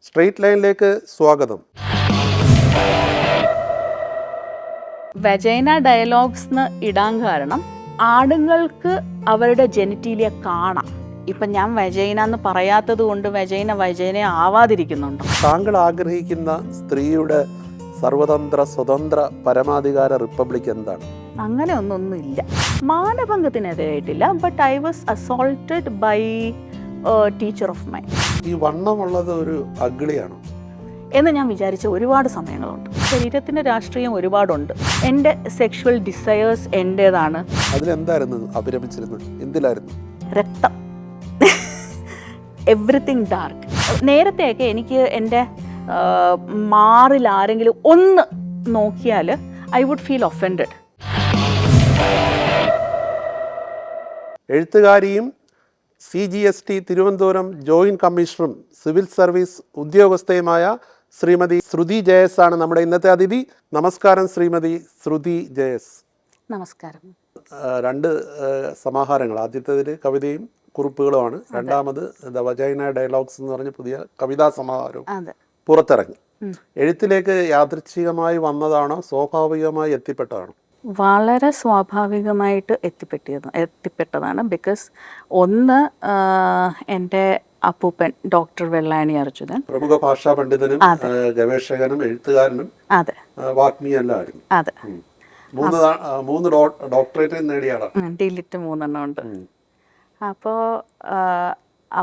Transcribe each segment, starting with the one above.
Straight ലൈനിലേക്ക് സ്വാഗതം. Vagina dialogues എന്ന് ഇടാൻ കാരണം ആണുങ്ങൾക്ക് അവരുടെ ജെനിറ്റീലിയ കാണാം. ഇപ്പം ഞാൻ വജൈന എന്ന് പറയാത്തത് കൊണ്ട് വജൈന ആവാതിരിക്കുന്നുണ്ടോ? താങ്കൾ ആഗ്രഹിക്കുന്ന സ്ത്രീയുടെ സർവതന്ത്ര സ്വതന്ത്ര പരമാധികാര റിപ്പബ്ലിക് എന്താണ്? അങ്ങനെ ഒന്നൊന്നുമില്ല. മാനഭംഗത്തിനെതിരായിട്ടില്ല. But I was assaulted by teacher of mine. ഈ വണ്ണമുള്ളത് ഒരു അഗ്ലിയാണ് എന്ന് ഞാൻ വിചാരിച്ച ഒരുപാട് സമയങ്ങളുണ്ട്. ശരീരത്തിൻ്റെ രാഷ്ട്രീയം ഒരുപാടുണ്ട്. എൻ്റെ സെക്ഷുവൽ ഡിസയേഴ്സ് എൻ്റേതാണ്. അതിലെന്തായിരുന്നു അഭിരമിച്ചിരുന്നത്? എന്തിലായിരുന്നു? രക്തം, എവ്രിതിങ് ഡാർക്ക്. നേരത്തെയൊക്കെ എനിക്ക് എൻ്റെ മാറിൽ ആരെങ്കിലും ഒന്ന് നോക്കിയാൽ ഐ വുഡ് ഫീൽ ഒഫൻഡഡ്. എഴുത്തുകാരിയും CGST തിരുവനന്തപുരം ജോയിന്റ് കമ്മീഷണറും സിവിൽ സർവീസ് ഉദ്യോഗസ്ഥയുമായ ശ്രീമതി ശ്രുതി ജയസ് ആണ് നമ്മുടെ ഇന്നത്തെ അതിഥി. നമസ്കാരം ശ്രീമതി ശ്രുതി ജയസ്. നമസ്കാരം. രണ്ട് സമാഹാരങ്ങൾ, ആദ്യത്തേതിൽ കവിതയും കുറിപ്പുകളുമാണ്, രണ്ടാമത് ദ വജൈന ഡയലോഗ്സ് എന്ന് പറഞ്ഞ പുതിയ കവിതാ സമാഹാരവും പുറത്തിറങ്ങി. എഴുത്തിലേക്ക് യാദൃച്ഛികമായി വന്നതാണോ സ്വാഭാവികമായി എത്തിപ്പെട്ടതാണോ? വളരെ സ്വാഭാവികമായിട്ട് എത്തിപ്പെട്ടതാണ്. ബിക്കോസ് ഒന്ന്, എൻ്റെ അപ്പൂപ്പൻ ഡോക്ടർ വെള്ളായണി അർജുനൻ പ്രമുഖ ഭാഷാ പണ്ഡിതനും ഗവേഷകനും എഴുത്തുകാരനും വാഗ്മിയല്ലായിരുന്നു. അതെ, മൂന്ന് ഡോക്ടറേറ്റ് നേടിയ ആളാണ്. ഡിലിറ്റ് 3 ഉണ്ട്. അപ്പോൾ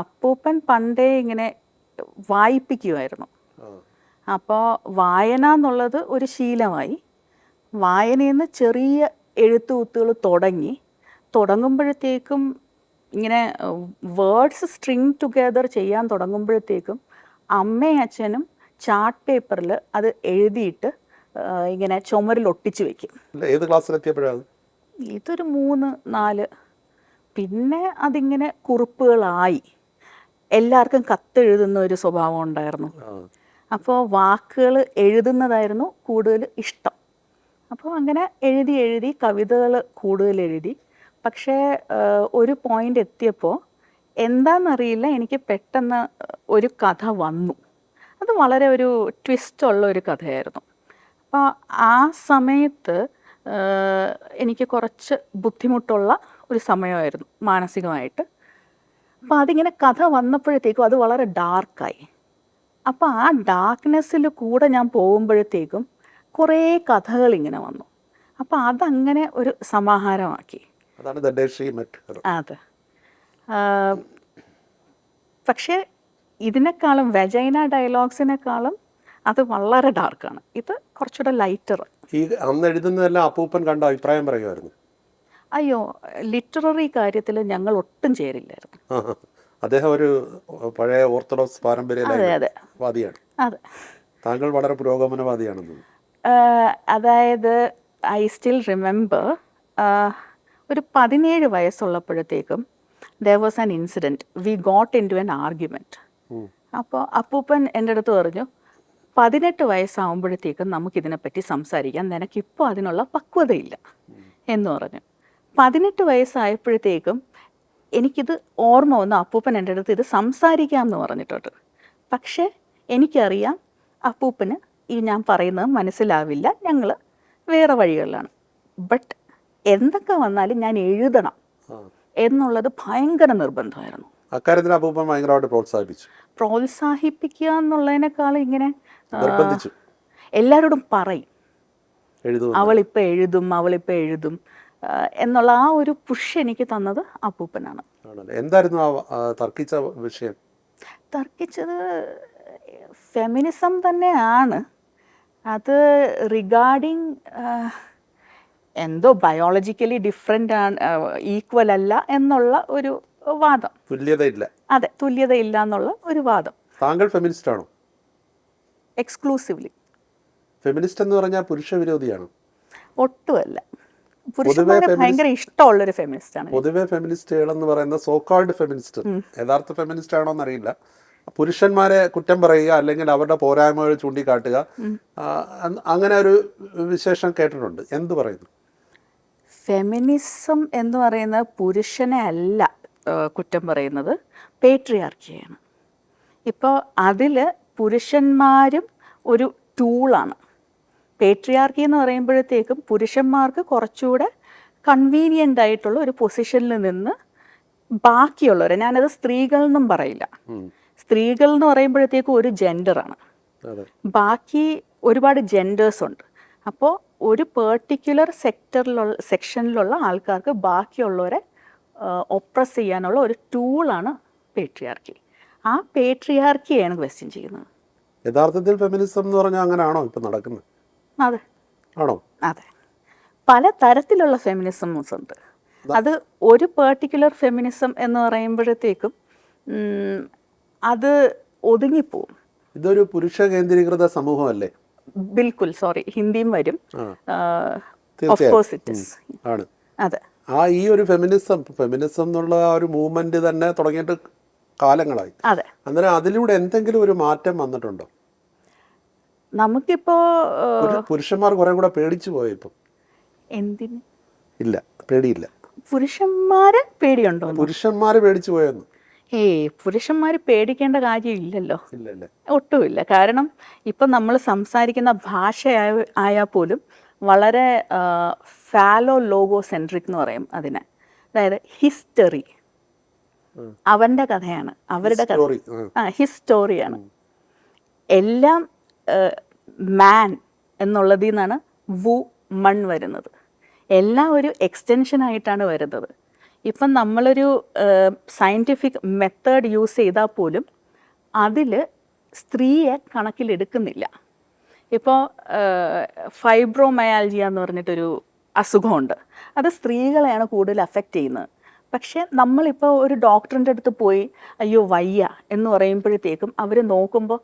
അപ്പൂപ്പൻ പണ്ടേ ഇങ്ങനെ വായിപ്പിക്കുമായിരുന്നു. അപ്പോൾ വായന എന്നുള്ളത് ഒരു ശീലമായി. വായനയിൽ നിന്ന് ചെറിയ എഴുത്തുകുത്തുകൾ തുടങ്ങുമ്പോഴത്തേക്കും ഇങ്ങനെ വേർഡ്സ് സ്ട്രിങ് ടുഗെദർ ചെയ്യാൻ തുടങ്ങുമ്പോഴത്തേക്കും അമ്മയും അച്ഛനും ചാർട്ട് പേപ്പറിൽ അത് എഴുതിയിട്ട് ഇങ്ങനെ ചുമരിൽ ഒട്ടിച്ച് വെക്കും. ഏത് ക്ലാസ്സിലെത്തിയപ്പോഴാണ്? ഇതൊരു 3-4. പിന്നെ അതിങ്ങനെ കുറിപ്പുകളായി. എല്ലാവർക്കും കത്തെഴുതുന്ന ഒരു സ്വഭാവം ഉണ്ടായിരുന്നു. അപ്പോൾ വാക്കുകൾ എഴുതുന്നതായിരുന്നു കൂടുതൽ ഇഷ്ടം. അപ്പോൾ അങ്ങനെ എഴുതി കവിതകൾ കൂടുതൽ എഴുതി. പക്ഷേ ഒരു പോയിന്റ് എത്തിയപ്പോൾ എന്താണെന്നറിയില്ല, എനിക്ക് പെട്ടെന്ന് ഒരു കഥ വന്നു. അത് വളരെ ഒരു ട്വിസ്റ്റുള്ള ഒരു കഥയായിരുന്നു. അപ്പോൾ ആ സമയത്ത് എനിക്ക് കുറച്ച് ബുദ്ധിമുട്ടുള്ള ഒരു സമയമായിരുന്നു മാനസികമായിട്ട്. അപ്പോൾ അതിങ്ങനെ കഥ വന്നപ്പോഴത്തേക്കും അത് വളരെ ഡാർക്കായി. അപ്പോൾ ആ ഡാർക്ക്നെസ്സിൽ കൂടെ ഞാൻ പോകുമ്പോഴത്തേക്കും കുറേ കഥകൾ ഇങ്ങനെ വന്നു. അപ്പോൾ അതങ്ങനെ ഒരു സമാഹാരമാക്കി. അതെ. പക്ഷേ ഇതിനേക്കാളും വജൈന ഡയലോഗ്സിനേക്കാളും അത് വളരെ ഡാർക്കാണ്. ഇത് കുറച്ചുകൂടെ ലൈറ്റർ. ഈ അന്ന് എഴുതുന്നതെല്ലാം അപ്പൂപ്പൻ കണ്ട അഭിപ്രായം പറയുമായിരുന്നു? അയ്യോ, ലിറ്റററി കാര്യത്തിൽ ഞങ്ങൾ ഒട്ടും ചേരില്ലായിരുന്നു. അദ്ദേഹം ഒരു പഴയ ഓർത്തഡോക്സ് പാരമ്പര്യവാദിയാണ്. അതെ. താങ്കൾ വളരെ പുരോഗമനവാദിയാണെന്ന്. അതായത് ഐ സ്റ്റിൽ റിമെമ്പർ, ഒരു 17 വയസ്സുള്ളപ്പോഴത്തേക്കും there was an incident. We got into an argument. അപ്പോൾ അപ്പൂപ്പൻ എൻ്റെ അടുത്ത് പറഞ്ഞു, 18 വയസ്സാകുമ്പോഴത്തേക്കും നമുക്കിതിനെപ്പറ്റി സംസാരിക്കാം, നിനക്കിപ്പോൾ അതിനുള്ള പക്വതയില്ല എന്ന് പറഞ്ഞു. 18 വയസ്സായപ്പോഴത്തേക്കും എനിക്കിത് ഓർമ്മ വന്നു. അപ്പൂപ്പൻ എൻ്റെ അടുത്ത് ഇത് സംസാരിക്കാം എന്ന് പറഞ്ഞിട്ടുണ്ട്. പക്ഷേ എനിക്കറിയാം അപ്പൂപ്പന് ഈ ഞാൻ പറയുന്നത് മനസ്സിലാവില്ല, ഞങ്ങൾ വേറെ വഴികളിലാണ്. ബട്ട് എന്തൊക്കെ വന്നാലും ഞാൻ എഴുതണം എന്നുള്ളത് ഭയങ്കര നിർബന്ധമായിരുന്നു. അക്കാര്യത്തിൽ അപ്പൂപ്പൻ ഭയങ്കരമായിട്ട് പ്രോത്സാഹിപ്പിക്കുക എന്നുള്ളതിനേക്കാൾ ഇങ്ങനെ എല്ലാവരോടും പറയും, അവളിപ്പോൾ എഴുതും എന്നുള്ള ആ ഒരു പുഷ് എനിക്ക് തന്നത് അപ്പൂപ്പനാണ്. എന്തായിരുന്നു തർക്കിച്ച വിഷയം? തർക്കിച്ചത് ഫെമിനിസം തന്നെയാണ്. അത് റിഗാർഡിങ് എന്തോ ബയോളജിക്കലി ഡിഫറെൻ്റ് ആണ്, ഈക്വൽ അല്ല എന്നുള്ള ഒരു വാദം. തുല്യതയില്ല. അതെ, തുല്യതയില്ല എന്നുള്ള ഒരു വാദം. താങ്കൾ ഫെമിനിസ്റ്റ് ആണോ? എക്സ്ക്ലൂസീവ്ലി. ഫെമിനിസ്റ്റ് എന്ന് പറഞ്ഞാൽ പുരുഷ വിരോധിയാണോ? ഒട്ടുമല്ല. പുരുഷന്മാരെ ഭയങ്കര ഇഷ്ടമുള്ളൊരു ഫെമിനിസ്റ്റ് ആണ്. പൊതുവെ ഫെമിനിസ്റ്റുകൾ എന്ന് പറയുന്ന സോകാൾഡ് ഫെമിനിസ്റ്റ്, യഥാർത്ഥ ഫെമിനിസ്റ്റ് ആണോ എന്നറിയില്ല, പുരുഷന്മാരെ കുറ്റം പറയുക അല്ലെങ്കിൽ അവരുടെ പോരായ്മകൾ ചൂണ്ടിക്കാട്ടുക, അങ്ങനെ ഒരു വിശേഷം കേട്ടിട്ടുണ്ട്. എന്ത് പറയുന്നു? ഫെമിനിസം എന്ന് പറയുന്നത് പുരുഷനെ അല്ല കുറ്റം പറയുന്നത്, പേട്രിയാർക്കിയാണ്. ഇപ്പോൾ അതിൽ പുരുഷന്മാരും ഒരു ടൂളാണ്. പേട്രിയാർക്കി എന്ന് പറയുമ്പോഴത്തേക്കും പുരുഷന്മാർക്ക് കുറച്ചുകൂടെ കൺവീനിയൻ്റ് ആയിട്ടുള്ള ഒരു പൊസിഷനിൽ നിന്ന് ബാക്കിയുള്ളവരെ, ഞാനത് സ്ത്രീകൾ എന്നും പറയില്ല, സ്ത്രീകൾ എന്ന് പറയുമ്പോഴത്തേക്കും ഒരു ജെൻഡറാണ്, ബാക്കി ഒരുപാട് ജെൻഡേഴ്സ് ഉണ്ട്. അപ്പോൾ ഒരു പെർട്ടിക്കുലർ സെക്ഷനിലുള്ള ആൾക്കാർക്ക് ബാക്കിയുള്ളവരെ ഒപ്രസ് ചെയ്യാനുള്ള ഒരു ടൂളാണ് പേട്രിയാർക്കി. ആ പേട്രിയാർക്കിയാണ് ക്വസ്റ്റ്യൻ ചെയ്യുന്നത്. യഥാർത്ഥത്തിൽ ഫെമിനിസം എന്ന് പറഞ്ഞാൽ അങ്ങനെയാണോ ഇപ്പം നടക്കുന്നത്? അതെ, ആണോ? അതെ. പല തരത്തിലുള്ള ഫെമിനിസംസ് ഉണ്ട്. അത് ഒരു പെർട്ടിക്കുലർ ഫെമിനിസം എന്ന് പറയുമ്പോഴത്തേക്കും അത് ഒതുങ്ങിപ്പോവും. ഇതൊരു പുരുഷ കേന്ദ്രീകൃത സമൂഹമല്ലേ? ബിൽക്കുൽ, സോറി, ഹിന്ദിയും വരും. ആണ്. അതെ. ഈ ഒരു ഫെമിനിസം എന്നുള്ള ആ ഒരു മൂവ്മെന്റ് തന്നെ തുടങ്ങിയിട്ട് കാലങ്ങളായി. അതെ. അന്നേരം അതിലൂടെ എന്തെങ്കിലും ഒരു മാറ്റം വന്നിട്ടുണ്ടോ? നമുക്കിപ്പോ പുരുഷന്മാർ കുറെ കൂടെ പേടിച്ചു പോയോ ഇപ്പം? എന്തിന്? ഇല്ല, പേടിയില്ല. പുരുഷന്മാര് പേടിയുണ്ടോ? പുരുഷന്മാര് പേടിച്ചു പോയെന്ന്? പുരുഷന്മാർ പേടിക്കേണ്ട കാര്യമില്ലല്ലോ, ഇല്ലല്ലേ? ഒട്ടുമില്ല. കാരണം ഇപ്പം നമ്മൾ സംസാരിക്കുന്ന ഭാഷ ആയാൽ പോലും വളരെ ഫാലോ ലോഗോ സെൻട്രിക് എന്ന് പറയും അതിനെ. അതായത് ഹിസ്റ്ററി അവൻ്റെ കഥയാണ്, അവരുടെ കഥ, ഹിസ്റ്റോറിയാണ്. എല്ലാം മാൻ എന്നുള്ളതിൽ നിന്നാണ് വുമൺ വരുന്നത്. എല്ലാം ഒരു എക്സ്റ്റൻഷനായിട്ടാണ് വരുന്നത്. ഇപ്പം നമ്മളൊരു സയൻറ്റിഫിക് മെത്തേഡ് യൂസ് ചെയ്താൽ പോലും അതിൽ സ്ത്രീയെ കണക്കിലെടുക്കുന്നില്ല. ഇപ്പോൾ ഫൈബ്രോമയാൽജിയ എന്ന് പറഞ്ഞിട്ടൊരു അസുഖമുണ്ട്. അത് സ്ത്രീകളെയാണ് കൂടുതൽ അഫക്റ്റ് ചെയ്യുന്നത്. പക്ഷേ നമ്മളിപ്പോൾ ഒരു ഡോക്ടറിൻ്റെ അടുത്ത് പോയി അയ്യോ വയ്യ എന്ന് പറയുമ്പോഴത്തേക്കും അവർ നോക്കുമ്പോൾ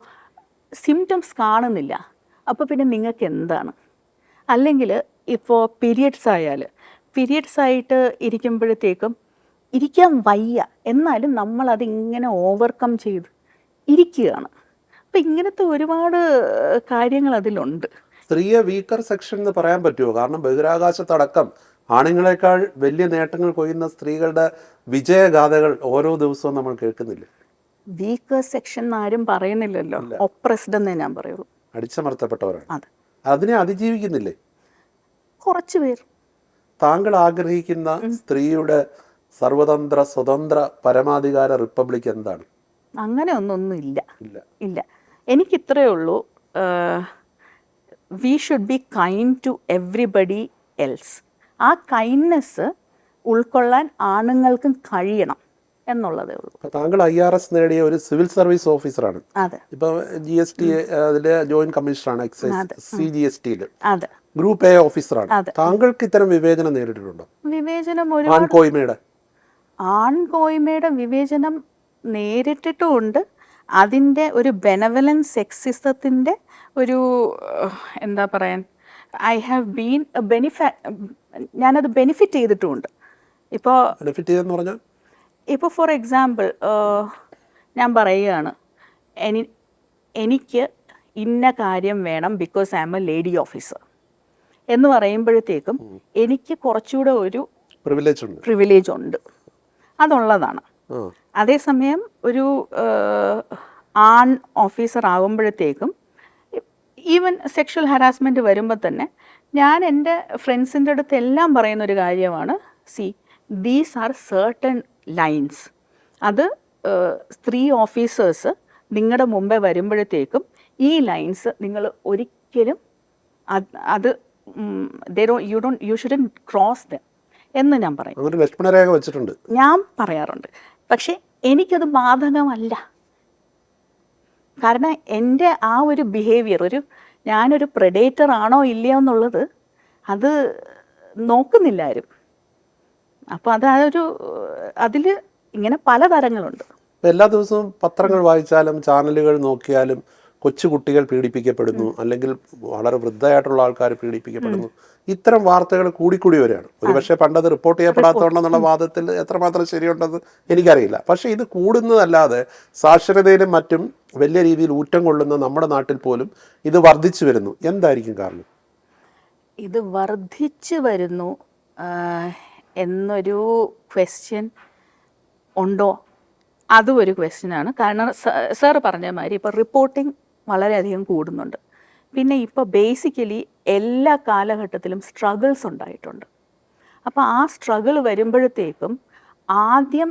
സിംറ്റംസ് കാണുന്നില്ല. അപ്പോൾ പിന്നെ നിങ്ങൾക്ക് എന്താണ്? അല്ലെങ്കിൽ ഇപ്പോൾ പീരിയഡ്സ് ആയിട്ട് ഇരിക്കുമ്പോഴത്തേക്കും ഇരിക്കാൻ വയ്യ, എന്നാലും നമ്മളതിങ്ങനെ ഓവർകം ചെയ്ത് ഇരിക്കുകയാണ്. അപ്പം ഇങ്ങനത്തെ ഒരുപാട് കാര്യങ്ങൾ അതിലുണ്ട്. സ്ത്രീയെ വീക്കർ സെക്ഷൻ എന്ന് പറയാൻ പറ്റുമോ? കാരണം ബഹിരാകാശത്തടക്കം ആണുങ്ങളെക്കാൾ വലിയ നേട്ടങ്ങൾ കൊയ്യുന്ന സ്ത്രീകളുടെ വിജയഗാഥകൾ ഓരോ ദിവസവും നമ്മൾ കേൾക്കുന്നില്ല. വീക്കർ സെക്ഷൻ ആരും പറയുന്നില്ലല്ലോ, ഒപ്രസ്ഡ് എന്നേ ഞാൻ പറയുള്ളൂ. അടിച്ചമർത്തപ്പെട്ടവരാണ്. അതെ. അതിനെ അതിജീവിക്കുന്നില്ലേ കുറച്ചു പേർ? താങ്കൾ ആഗ്രഹിക്കുന്ന സ്ത്രീയുടെ സർവതന്ത്ര സ്വതന്ത്ര പരമാധികാര റിപ്പബ്ലിക് എന്താണ്? അങ്ങനെ ഒന്നൊന്നും ഇല്ല. എനിക്കിത്രയേ ഉള്ളൂ, we should be kind to everybody else. ആ കൈൻഡ്നെസ് ഉൾക്കൊള്ളാൻ ആണുങ്ങൾക്കും കഴിയണം എന്നുള്ളതേ ഉള്ളൂ. താങ്കൾ IRS നേടിയ ഒരു സിവിൽ സർവീസ് ഓഫീസറാണ്. അതെ. ഇപ്പൊ GST അതിലെ ജോയിന്റ് കമ്മീഷണറാണ്, എക്സൈസ് CGST-യിൽ. അതെ. ഗ്രൂപ്പ് A ഓഫീസറാണ്. താങ്കൾക്ക് ഇത്തരം വിവേചനം നേരിട്ടിട്ടുണ്ടോ? വിവേചനം ആൺകോയ്മയുടെ വിവേചനം നേരിട്ടിട്ടുമുണ്ട്. അതിൻ്റെ ഒരു ബെനവലൻസ് സെക്സിസത്തിൻ്റെ ഒരു എന്താ പറയാൻ, ഐ ഹാവ് ബീൻ ഞാനത് ബെനിഫിറ്റ് ചെയ്തിട്ടുമുണ്ട്. ഇപ്പോൾ ഫോർ എക്സാമ്പിൾ ഞാൻ പറയുകയാണ്, എനിക്ക് ഇന്ന കാര്യം വേണം because I am a lady officer എന്ന് പറയുമ്പോഴത്തേക്കും എനിക്ക് കുറച്ചുകൂടെ ഒരു പ്രിവിലേജ് ഉണ്ട്, അതുള്ളതാണ്. അതേസമയം ഒരു ആൺ ഓഫീസർ ആകുമ്പോഴത്തേക്കും ഈവൻ സെക്ഷൽ ഹരാസ്മെൻറ്റ് വരുമ്പോൾ തന്നെ ഞാൻ എൻ്റെ ഫ്രണ്ട്സിൻ്റെ അടുത്ത് എല്ലാം പറയുന്നൊരു കാര്യമാണ്, ദീസ് ആർ സർട്ടൺ ലൈൻസ്. അത് സ്ത്രീ ഓഫീസേഴ്സ് നിങ്ങളുടെ മുമ്പേ വരുമ്പോഴത്തേക്കും ഈ ലൈൻസ് നിങ്ങൾ ഒരിക്കലും അത് യു ഷുഡൻറ്റ് ക്രോസ് ദം എന്ന് ഞാൻ പറയും. ലക്ഷ്മണരേഖ വെച്ചിട്ടുണ്ട്, ഞാൻ പറയാറുണ്ട്. പക്ഷേ എനിക്കത് ബാധകമല്ല. കാരണം എൻ്റെ ആ ഒരു ബിഹേവിയർ, ഞാനൊരു പ്രെഡേറ്റർ ആണോ ഇല്ലയോ എന്നുള്ളത് അത് നോക്കുന്നില്ല ആരും. അപ്പോൾ അതിൽ ഇങ്ങനെ പല തരങ്ങളുണ്ട്. എല്ലാ ദിവസവും പത്രങ്ങൾ വായിച്ചാലും ചാനലുകൾ നോക്കിയാലും കൊച്ചുകുട്ടികൾ പീഡിപ്പിക്കപ്പെടുന്നു, അല്ലെങ്കിൽ വളരെ വൃദ്ധയായിട്ടുള്ള ആൾക്കാർ പീഡിപ്പിക്കപ്പെടുന്നു, ഇത്തരം വാർത്തകൾ കൂടിക്കൂടി വരികയാണ്. ഒരുപക്ഷെ പണ്ടത് റിപ്പോർട്ട് ചെയ്യപ്പെടാത്തതുകൊണ്ടെന്നുള്ള വാദത്തിൽ എത്രമാത്രം ശരിയുണ്ടെന്ന് എനിക്കറിയില്ല. പക്ഷേ ഇത് കൂടുന്നതല്ലാതെ സാക്ഷരതയിലും മറ്റും വലിയ രീതിയിൽ ഊറ്റം കൊള്ളുന്ന നമ്മുടെ നാട്ടിൽ പോലും ഇത് വർദ്ധിച്ചു വരുന്നു. എന്തായിരിക്കും കാരണം? ഇത് വർദ്ധിച്ചു വരുന്നു എന്നൊരു ക്വസ്റ്റ്യൻ ഉണ്ടോ? അതും ഒരു ക്വസ്റ്റ്യനാണ്. കാരണം സാറ് പറഞ്ഞ മാതിരി ഇപ്പോൾ റിപ്പോർട്ടിംഗ് വളരെയധികം കൂടുന്നുണ്ട്. പിന്നെ ഇപ്പോൾ ബേസിക്കലി എല്ലാ കാലഘട്ടത്തിലും സ്ട്രഗിൾസ് ഉണ്ടായിട്ടുണ്ട്. അപ്പോൾ ആ സ്ട്രഗിൾ വരുമ്പോഴത്തേക്കും ആദ്യം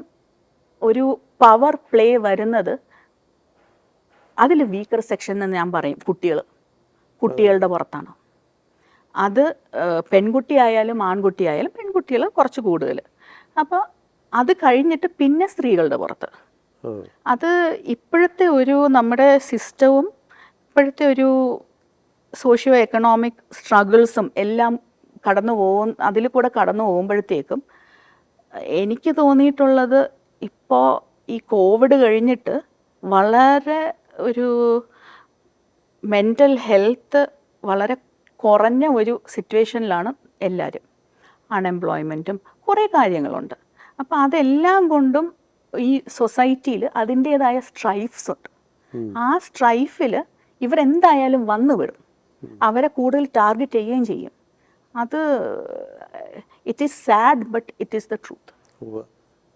ഒരു പവർ പ്ലേ വരുന്നത് അതിൽ വീക്കർ സെക്ഷൻ എന്ന് ഞാൻ പറയും കുട്ടികളുടെ പുറത്താണ്. അത് പെൺകുട്ടിയായാലും ആൺകുട്ടിയായാലും പെൺകുട്ടികൾ കുറച്ച് കൂടുതൽ. അപ്പോൾ അത് കഴിഞ്ഞിട്ട് പിന്നെ സ്ത്രീകളുടെ പുറത്ത്. അത് ഇപ്പോഴത്തെ ഒരു നമ്മുടെ സിസ്റ്റവും ഇപ്പോഴത്തെ ഒരു സോഷ്യോ എക്കണോമിക് സ്ട്രഗിൾസും എല്ലാം അതിൽ കൂടെ കടന്നു പോകുമ്പോഴത്തേക്കും എനിക്ക് തോന്നിയിട്ടുള്ളത് ഇപ്പോൾ ഈ കോവിഡ് കഴിഞ്ഞിട്ട് വളരെ ഒരു മെൻ്റൽ ഹെൽത്ത് വളരെ കുറഞ്ഞ ഒരു സിറ്റുവേഷനിലാണ് എല്ലാവരും. അൺഎംപ്ലോയ്മെൻറ്റും കുറേ കാര്യങ്ങളുണ്ട്. അപ്പോൾ അതെല്ലാം കൊണ്ടും ഈ സൊസൈറ്റിയിൽ അതിൻ്റേതായ സ്ട്രൈഫ്സ് ഉണ്ട്. ആ സ്ട്രൈഫിൽ ഇവരെന്തായാലും വന്നുവിടും. അവരെ കൂടുതൽ ടാർഗറ്റ് ചെയ്യുകയും ചെയ്യും. അത് it is sad but it is the truth.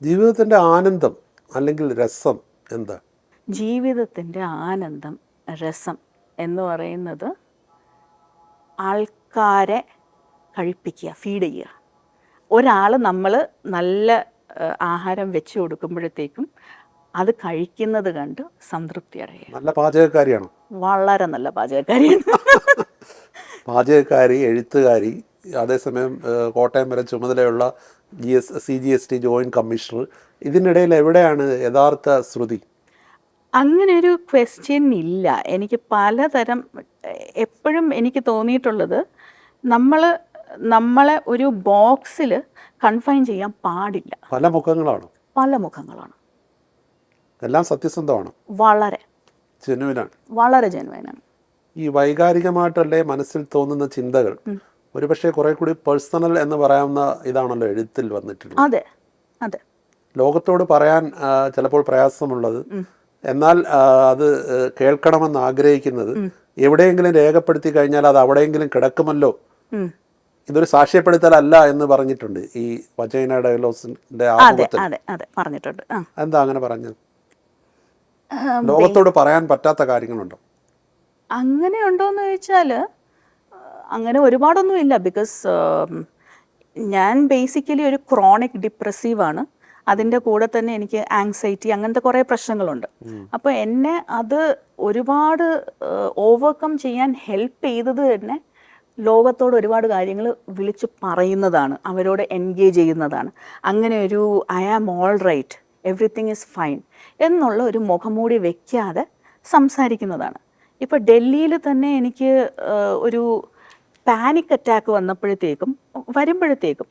ജീവിതത്തിൻ്റെ ആനന്ദം അല്ലെങ്കിൽ രസം എന്താ? ജീവിതത്തിൻ്റെ ആനന്ദം, രസം എന്ന് പറയുന്നത് ആൾക്കാരെ കഴിപ്പിക്കുക, ഫീഡ് ചെയ്യുക. ഒരാൾ നമ്മൾ നല്ല ആഹാരം വെച്ച് കൊടുക്കുമ്പോഴത്തേക്കും അത് കഴിക്കുന്നത് കണ്ട് സംതൃപ്തി അടയുക. നല്ല പാചകക്കാരിയാണോ? വളരെ നല്ല പാചകക്കാരിയാണ്. പാചകക്കാരി, എഴുത്തുകാരി, അതേസമയം കോട്ടയം വരെ ചുമതലയുള്ള CGST ജോയിൻറ്റ് കമ്മീഷണർ. ഇതിനിടയിൽ എവിടെയാണ് യഥാർത്ഥ ശ്രുതി? അങ്ങനെ ഒരു ക്വസ്റ്റ്യൻ ഇല്ല. എനിക്ക് പലതരം എപ്പോഴും എനിക്ക് തോന്നിയിട്ടുള്ളത് നമ്മളെ ഒരു ബോക്സിൽ കൺഫൈൻ ചെയ്യാൻ പാടില്ല. പല മുഖങ്ങളാണ്. എല്ലാം സത്യസന്ധമാണ്. വളരെ ജെനുവിനാണ്. ഈ വൈകാരികമായിട്ടല്ലേ മനസ്സിൽ തോന്നുന്ന ചിന്തകൾ ഒരുപക്ഷെ കുറെ കൂടി പേഴ്സണൽ എന്ന് പറയാവുന്ന ഇതാണല്ലോ എഴുത്തിൽ വന്നിട്ടുള്ളത്. അതെ. ലോകത്തോട് പറയാൻ ചിലപ്പോൾ പ്രയാസമുള്ളത്, എന്നാൽ അത് കേൾക്കണമെന്ന് ആഗ്രഹിക്കുന്നത് എവിടെയെങ്കിലും രേഖപ്പെടുത്തി കഴിഞ്ഞാൽ അത് അവിടെയെങ്കിലും കിടക്കുമല്ലോ. ഇതൊരു സാക്ഷ്യപ്പെടുത്തലല്ല എന്ന് പറഞ്ഞിട്ടുണ്ട് ഈ വജൈന ഡയലോഗ്സിന്റെ പറഞ്ഞിട്ടുണ്ട്. എന്താ അങ്ങനെ പറഞ്ഞത്? ലോകത്തോട് പറയാൻ പറ്റാത്ത കാര്യങ്ങളുണ്ടോ? അങ്ങനെ ഉണ്ടോയെന്ന് ചോദിച്ചാൽ അങ്ങനെ ഒരുപാടൊന്നും ഇല്ല. ബിക്കോസ് ഞാൻ ബേസിക്കലി ഒരു ക്രോണിക് ഡിപ്രസീവാണ്. അതിൻ്റെ കൂടെ തന്നെ എനിക്ക് ആങ്സൈറ്റി, അങ്ങനത്തെ കുറേ പ്രശ്നങ്ങളുണ്ട്. അപ്പോൾ എന്നെ അത് ഒരുപാട് ഓവർകം ചെയ്യാൻ ഹെൽപ്പ് ചെയ്തത് തന്നെ ലോകത്തോട് ഒരുപാട് കാര്യങ്ങൾ വിളിച്ച് പറയുന്നതാണ്, അവരോട് എൻഗേജ് ചെയ്യുന്നതാണ്. അങ്ങനെ ഒരു I am all right, everything is fine എന്നുള്ള ഒരു മുഖംമൂടി വെക്കാതെ സംസാരിക്കുന്നതാണ്. ഇപ്പോൾ ഡൽഹിയിൽ തന്നെ എനിക്ക് ഒരു പാനിക് അറ്റാക്ക് വരുമ്പോഴത്തേക്കും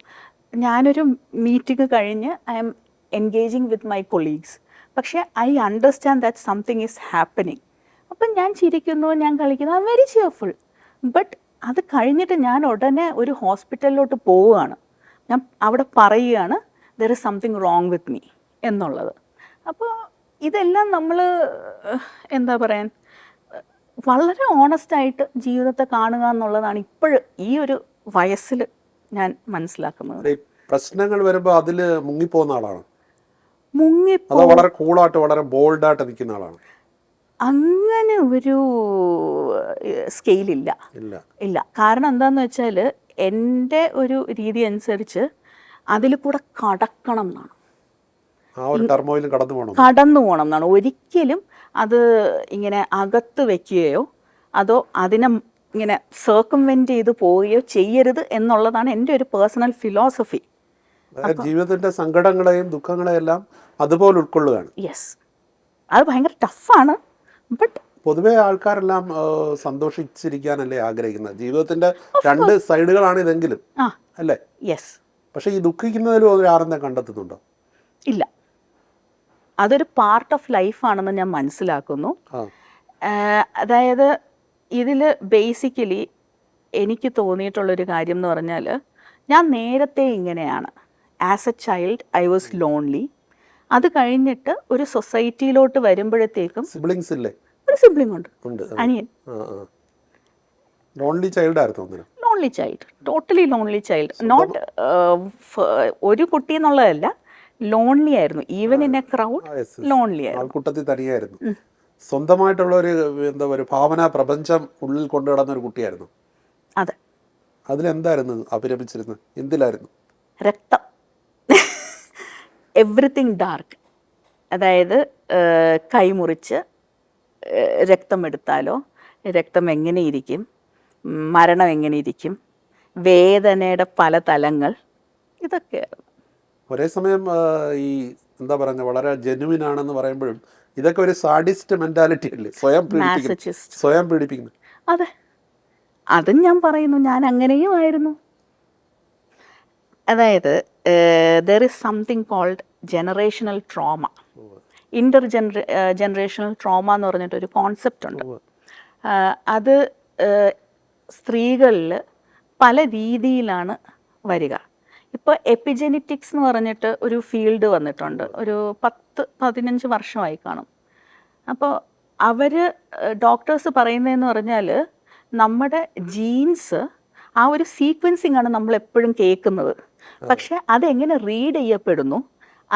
ഞാനൊരു മീറ്റിംഗ് കഴിഞ്ഞ് I'm engaging with my colleagues. പക്ഷേ I understand that something is happening. അപ്പം ഞാൻ ചിരിക്കുന്നു, ഞാൻ കളിക്കുന്നു, I'm very cheerful. But അത് കഴിഞ്ഞിട്ട് ഞാൻ ഉടനെ ഒരു ഹോസ്പിറ്റലിലോട്ട് പോവുകയാണ്. ഞാൻ അവിടെ പറയുകയാണ് there is something wrong with me എന്നുള്ളത്. അപ്പോൾ ഇതെല്ലാം നമ്മൾ എന്താ പറയാൻ വളരെ ഓണസ്റ്റായിട്ട് ജീവിതത്തെ കാണുക എന്നുള്ളതാണ് ഇപ്പോഴും ഈ ഒരു വയസ്സിൽ ഞാൻ മനസ്സിലാക്കുന്നത്. പ്രശ്നങ്ങൾ വരുമ്പോൾ അതിൽ മുങ്ങിപ്പോകുന്ന ആളാണ്? അതോ വളരെ കൂളായിട്ട് വളരെ ബോൾഡായിട്ട് നിൽക്കുന്ന ആളാണ്? അങ്ങനെ ഒരു സ്കെയിലില്ല. കാരണം എന്താണെന്ന് വെച്ചാൽ എൻ്റെ ഒരു രീതി അനുസരിച്ച് അതിൽ കൂടെ കടക്കണം എന്നാണ്, കടന്നു പോകണം എന്നാണ്. ഒരിക്കലും അത് ഇങ്ങനെ അകത്ത് വെക്കുകയോ അതോ അതിനെ ഇങ്ങനെ സർക്കംവെന്റ് ചെയ്ത് പോവുകയോ ചെയ്യരുത് എന്നുള്ളതാണ് എൻ്റെ ഒരു പേഴ്സണൽ ഫിലോസഫി. ജീവിതത്തിന്റെ സങ്കടങ്ങളെയും ദുഃഖങ്ങളെയും എല്ലാം അതുപോലെ ഉൾക്കൊള്ളുകയാണ്. യെസ്, അത് ഭയങ്കര ടഫാണ്. ബട്ട് പൊതുവെ ആൾക്കാരെല്ലാം സന്തോഷിച്ചിരിക്കാനല്ലേ ആഗ്രഹിക്കുന്നത്. ജീവിതത്തിന്റെ രണ്ട് സൈഡുകളാണ് ഇതെങ്കിലും, അല്ലേ? യെസ്. പക്ഷെ ഈ ദുഃഖിക്കുന്നതിലും ഒരു ആനന്ദം കണ്ടെത്തുന്നുണ്ടോ? ഇല്ല, അതൊരു പാർട്ട് ഓഫ് ലൈഫാണെന്ന് ഞാൻ മനസ്സിലാക്കുന്നു. അതായത് ഇതിൽ ബേസിക്കലി എനിക്ക് തോന്നിയിട്ടുള്ളൊരു കാര്യം എന്ന് പറഞ്ഞാൽ, ഞാൻ നേരത്തെ ഇങ്ങനെയാണ്. As A child I was lonely. അത് കഴിഞ്ഞിട്ട് ഒരു സൊസൈറ്റിയിലോട്ട് വരുമ്പോഴത്തേക്കും സിബ്ലിങ്സ് ഇല്ലേ? ഒരു സിബ്ലിംഗ് ഉണ്ട്, അനിയൻ. ലോൺലി ചൈൽഡ് ആയിരുന്നു. Lonely child, totally lonely child. Not ഒരു കുട്ടി എന്നുള്ളതല്ല, ലോൺലി ആയിരുന്നു. Even in a crowd lonely ആയിരുന്നു. സ്വന്തമായിട്ടുള്ള ഒരു എന്താ ഒരു ഭാവന പ്രപഞ്ചം ഉള്ളിൽ കൊണ്ടു നടന്ന ഒരു കുട്ടിയായിരുന്നു. അതെ. അതിലെന്തായിരുന്നു അഭിരമിച്ചിരുന്നത്? എന്തിലായിരുന്നു? രക്തം. Everything dark. അതായത് കൈമുറിച്ച് രക്തം എടുത്താലോ, രക്തം എങ്ങനെ ഇരിക്കും, മരണം എങ്ങനെ ഇരിക്കും, വേദനയുടെ പല തലങ്ങൾ, ഇതൊക്കെ. ഒരേ സമയം ഈ എന്താ പറയുക വളരെ ജെന്യുവിൻ ആണെന്ന് പറയുമ്പോഴും ഇതൊക്കെ ഒരു സാഡിസ്റ്റ് മെന്റാലിറ്റി അല്ലേ? സ്വയം പീഡിപ്പിക്കുന്നു. അതെ, അതും ഞാൻ പറയുന്നു, ഞാൻ അങ്ങനെയും ആയിരുന്നു. അതായത് there is something called generational trauma, generational trauma എന്ന് പറഞ്ഞിട്ടൊരു കോൺസെപ്റ്റ് ഉണ്ട്. അത് സ്ത്രീകളിൽ പല രീതിയിലാണ് വരിക. ഇപ്പോൾ എപ്പിജെനറ്റിക്സ് എന്ന് പറഞ്ഞിട്ട് ഒരു ഫീൽഡ് വന്നിട്ടുണ്ട്, ഒരു 10-15 വർഷമായി കാണും. അപ്പോൾ അവർ ഡോക്ടേഴ്സ് പറയുന്നതെന്ന് പറഞ്ഞാൽ നമ്മുടെ ജീൻസ് ആ ഒരു സീക്വൻസിങ് ആണ് നമ്മൾ എപ്പോഴും കേൾക്കുന്നത്. പക്ഷെ അതെങ്ങനെ റീഡ് ചെയ്യപ്പെടുന്നു,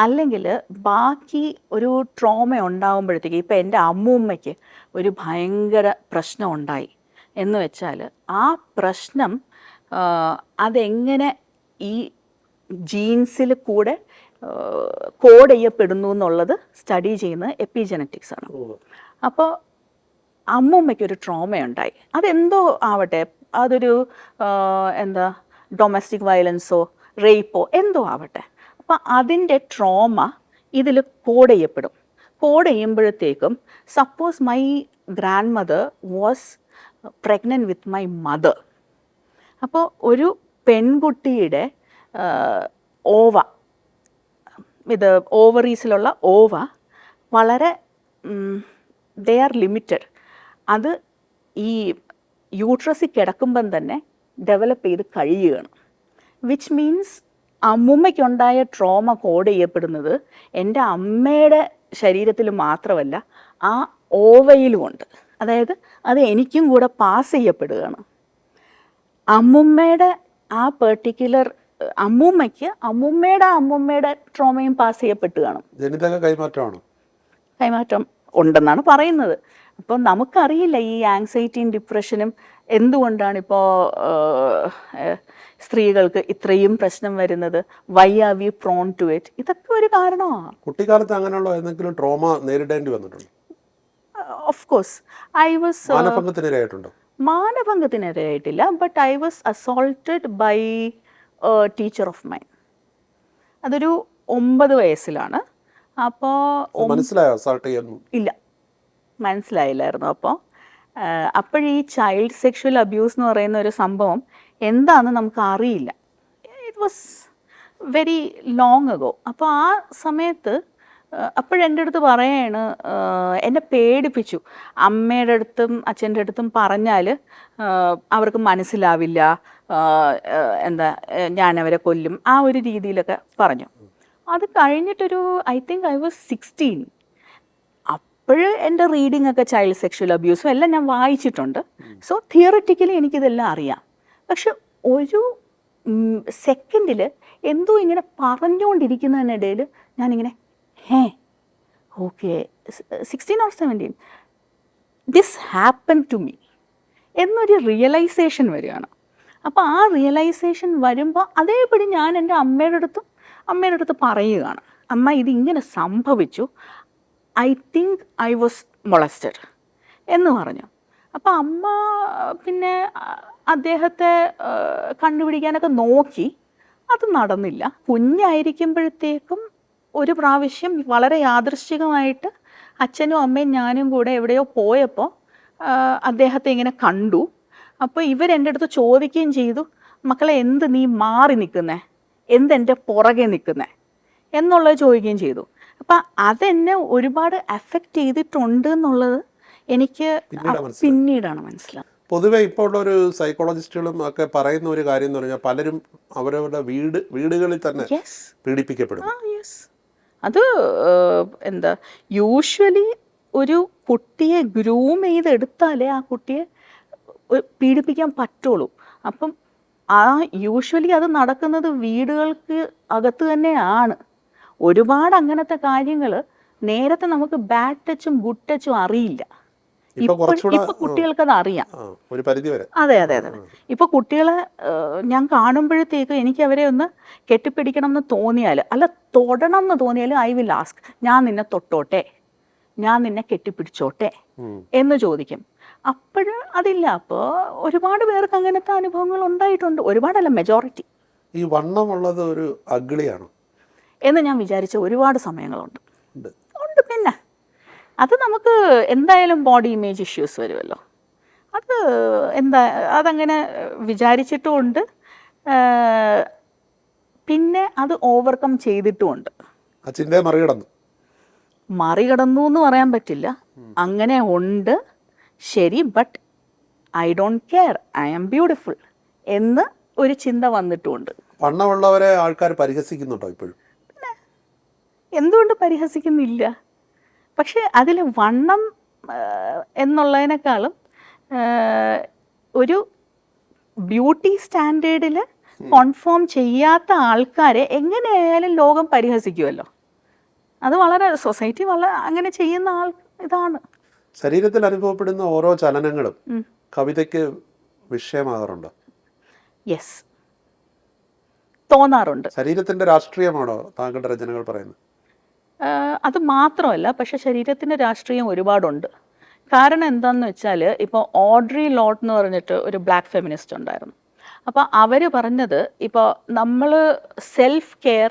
അല്ലെങ്കിൽ ബാക്കി ഒരു ട്രോമ ഉണ്ടാകുമ്പോഴത്തേക്ക്, ഇപ്പം എൻ്റെ അമ്മൂമ്മയ്ക്ക് ഒരു ഭയങ്കര പ്രശ്നം ഉണ്ടായി എന്ന് വെച്ചാൽ ആ പ്രശ്നം അതെങ്ങനെ ഈ ജീൻസിൽ കൂടെ കോഡ് ചെയ്യപ്പെടുന്നു എന്നുള്ളത് സ്റ്റഡി ചെയ്യുന്നത് എപ്പിജെനറ്റിക്സ് ആണ്. അപ്പോൾ അമ്മൂമ്മയ്ക്കൊരു ട്രോമയുണ്ടായി, അതെന്തോ ആവട്ടെ, അതൊരു എന്താ ഡൊമസ്റ്റിക് വയലൻസോ റേപ്പോ എന്തോ ആവട്ടെ, അപ്പം അതിൻ്റെ ട്രോമ ഇതിൽ കോഡ് ചെയ്യപ്പെടും. കോഡ് ചെയ്യുമ്പോഴത്തേക്കും suppose my grand mother was pregnant with my mother. അപ്പോൾ ഒരു പെൺകുട്ടിയുടെ ഓവ, ഇത് ഓവറീസിലുള്ള ഓവ വളരെ ദേ ആർ ലിമിറ്റഡ്. അത് ഈ യൂട്രസിൽ കിടക്കുമ്പം തന്നെ ഡെവലപ്പ് ചെയ്ത് കഴിയുകയാണ്. വിച്ച് മീൻസ് അമ്മൂമ്മയ്ക്കുണ്ടായ ട്രോമ കോഡ് ചെയ്യപ്പെടുന്നത് എൻ്റെ അമ്മയുടെ ശരീരത്തിൽ മാത്രമല്ല, ആ ഓവയിലുമുണ്ട്. അതായത് അത് എനിക്കും കൂടെ പാസ് ചെയ്യപ്പെടുകയാണ്. അമ്മൂമ്മയുടെ ആ പെർട്ടിക്കുലർ അമ്മൂമ്മയ്ക്ക് അമ്മൂമ്മയുടെ ട്രോമയും പാസ് ചെയ്യപ്പെട്ട് കാണും. ജനിതക കൈമാറ്റം ഉണ്ടെന്നാണ് പറയുന്നത്. അപ്പോൾ നമുക്കറിയില്ല ഈ ആങ്സൈറ്റിയും ഡിപ്രഷനും എന്തുകൊണ്ടാണ് ഇപ്പോൾ സ്ത്രീകൾക്ക് ഇത്രയും പ്രശ്നം വരുന്നത്. Why are we prone to it? ഇതൊക്കെ ഒരു കാരണമാണ്. കുട്ടിക്കാലത്ത് അങ്ങനെയുള്ള എന്തെങ്കിലും ട്രോമ നേരിടേണ്ടി വന്നിട്ടുണ്ടോ? ഓഫ് കോഴ്സ് ഐ വാസ് മാനഭംഗത്തിനിരയായിട്ടില്ല, but I was assaulted by teacher of mine. അതൊരു 9 വയസ്സിലാണ്. അപ്പോൾ ഇല്ല, മനസ്സിലായില്ലായിരുന്നു. അപ്പോഴീ ചൈൽഡ് സെക്ഷൽ അബ്യൂസ് എന്ന് പറയുന്ന ഒരു സംഭവം എന്താണെന്ന് നമുക്ക് അറിയില്ല. It was very long ago. അപ്പോൾ ആ സമയത്ത് അപ്പോഴെൻ്റെ അടുത്ത് പറയാണ്, എന്നെ പേടിപ്പിച്ചു. അമ്മയുടെ അടുത്തും അച്ഛൻ്റെ അടുത്തും പറഞ്ഞാൽ അവർക്ക് മനസ്സിലാവില്ല, എന്താ ഞാനവരെ കൊല്ലും, ആ ഒരു രീതിയിലൊക്കെ പറഞ്ഞു. അത് കഴിഞ്ഞിട്ടൊരു ഐ തിങ്ക് ഐ വാസ് 16. അപ്പോഴ് എൻ്റെ റീഡിംഗ് ഒക്കെ ചൈൽഡ് സെക്ഷൽ അബ്യൂസും എല്ലാം ഞാൻ വായിച്ചിട്ടുണ്ട്. സോ തിയററ്റിക്കലി എനിക്കിതെല്ലാം അറിയാം. പക്ഷെ ഒരു സെക്കൻഡിൽ എന്തോ ഇങ്ങനെ പറഞ്ഞുകൊണ്ടിരിക്കുന്നതിനിടയിൽ ഞാനിങ്ങനെ okay 16 or 17 this happen to me എന്നൊരു റിയലൈസേഷൻ വരികയാണ്. അപ്പോൾ ആ റിയലൈസേഷൻ വരുമ്പോൾ അതേപടി ഞാൻ എൻ്റെ അമ്മയുടെ അടുത്ത് പറയുകയാണ്, അമ്മ ഇതിങ്ങനെ സംഭവിച്ചു, ഐ തിങ്ക് ഐ വാസ് മൊളസ്റ്റഡ് എന്ന് പറഞ്ഞു. അപ്പോൾ അമ്മ പിന്നെ അദ്ദേഹത്തെ കണ്ടുപിടിക്കാനൊക്കെ നോക്കി, അത് നടന്നില്ല. കുഞ്ഞായിരിക്കുമ്പോഴത്തേക്കും ഒരു പ്രാവശ്യം വളരെ യാദൃശ്ചികമായിട്ട് അച്ഛനും അമ്മയും ഞാനും കൂടെ എവിടെയോ പോയപ്പോൾ അദ്ദേഹത്തെ ഇങ്ങനെ കണ്ടു. അപ്പോൾ ഇവരെൻ്റെ അടുത്ത് ചോദിക്കുകയും ചെയ്തു, മക്കളെ എന്ത് നീ മാറി നിൽക്കുന്നേ, എന്തെൻ്റെ പുറകെ നിൽക്കുന്നേ എന്നുള്ളത് ചോദിക്കുകയും ചെയ്തു. അപ്പം അതെന്നെ ഒരുപാട് അഫക്റ്റ് ചെയ്തിട്ടുണ്ട് എന്നുള്ളത് എനിക്ക് പിന്നീടാണ് മനസ്സിലായത്. പൊതുവെ ഇപ്പോൾ ഉള്ള ഒരു സൈക്കോളജിസ്റ്റുകളും ഒക്കെ പറയുന്ന ഒരു കാര്യം എന്ന് പറഞ്ഞാൽ പലരും അവരവരുടെ വീടുകളിൽ തന്നെ പീഡിപ്പിക്കപ്പെടും. അത് എന്താ യൂഷ്വലി ഒരു കുട്ടിയെ ഗ്രൂം ചെയ്തെടുത്താലേ ആ കുട്ടിയെ പീഡിപ്പിക്കാൻ പറ്റുള്ളൂ. അപ്പം ആ യൂഷ്വലി അത് നടക്കുന്നത് വീടുകൾക്ക് അകത്ത് തന്നെയാണ്. ഒരുപാട് അങ്ങനത്തെ കാര്യങ്ങൾ നേരത്തെ നമുക്ക് ബാഡ് ടച്ചും ഗുഡ് ടച്ചും അറിയില്ല. ഇപ്പൊ കുറച്ചുകൂടെ ഇപ്പൊ കുട്ടികൾക്ക് അത് അറിയാം. ഒരു പരിധി വരെ. അതെ അതെ അതെ. ഇപ്പൊ കുട്ടികളെ ഞാൻ കാണുമ്പോഴത്തേക്ക് എനിക്ക് അവരെ ഒന്ന് കെട്ടിപ്പിടിക്കണം എന്ന് തോന്നിയാൽ, അല്ല തൊടണം എന്ന് തോന്നിയാലും ഐ വിൽ ആസ്ക്, ഞാൻ നിന്നെ തൊട്ടോട്ടെ, ഞാൻ നിന്നെ കെട്ടിപ്പിടിച്ചോട്ടെ എന്ന് ചോദിക്കും. അപ്പോഴും അതില്ല. അപ്പോൾ ഒരുപാട് പേർക്ക് അങ്ങനത്തെ അനുഭവങ്ങൾ ഉണ്ടായിട്ടുണ്ട്. ഒരുപാടല്ല, മെജോറിറ്റി. ഈ വണ്ണമുള്ളത് ഒരു അഗ്ലിയാണോ എന്ന് ഞാൻ വിചാരിച്ച ഒരുപാട് സമയങ്ങളുണ്ട്. ഉണ്ട്. പിന്നെ അത് നമുക്ക് എന്തായാലും ബോഡി ഇമേജ് ഇഷ്യൂസ് വരുമല്ലോ. അത് അതങ്ങനെ വിചാരിച്ചിട്ടുമുണ്ട്. പിന്നെ അത് ഓവർകം ചെയ്തിട്ടുമുണ്ട്. അച്ഛൻ്റെ മറികടന്നു എന്ന് പറയാൻ പറ്റില്ല. അങ്ങനെ ഉണ്ട്, ശരി, but I don't care, I am beautiful എന്ന് ഒരു ചിന്ത വന്നിട്ടുമുണ്ട്. വണ്ണമുള്ളവരെ ആൾക്കാർ പരിഹസിക്കുന്നുണ്ടോ ഇപ്പോഴും? പിന്നെ എന്തുകൊണ്ട് പരിഹസിക്കുന്നില്ല? പക്ഷെ അതിൽ വണ്ണം എന്നുള്ളതിനേക്കാളും ഒരു ബ്യൂട്ടി സ്റ്റാൻഡേർഡിൽ കോൺഫേം ചെയ്യാത്ത ആൾക്കാരെ എങ്ങനെയായാലും ലോകം പരിഹസിക്കുമല്ലോ. അത് വളരെ സൊസൈറ്റി അങ്ങനെ ചെയ്യുന്ന ഇതാണ്. ശരീരത്തിൽ അനുഭവപ്പെടുന്ന ഓരോ ചലനങ്ങളും കവിതയ്ക്ക് വിഷയമാകാറുണ്ടോ? യെസ്, തോന്നാറുണ്ട്. ശരീരത്തിന്റെ രാഷ്ട്രീയമാണോ താങ്കളുടെ രചനകൾ പറയുന്നത്? അത് മാത്രമല്ല, പക്ഷെ ശരീരത്തിൻ്റെ രാഷ്ട്രീയം ഒരുപാടുണ്ട്. കാരണം എന്താണെന്ന് വെച്ചാൽ, ഇപ്പോൾ ഓഡ്രി ലോട്ട് എന്ന് പറഞ്ഞിട്ട് ഒരു ബ്ലാക്ക് ഫെമിനിസ്റ്റ് ഉണ്ടായിരുന്നു. അപ്പോൾ അവർ പറഞ്ഞത്, ഇപ്പോൾ നമ്മൾ സെൽഫ് കെയർ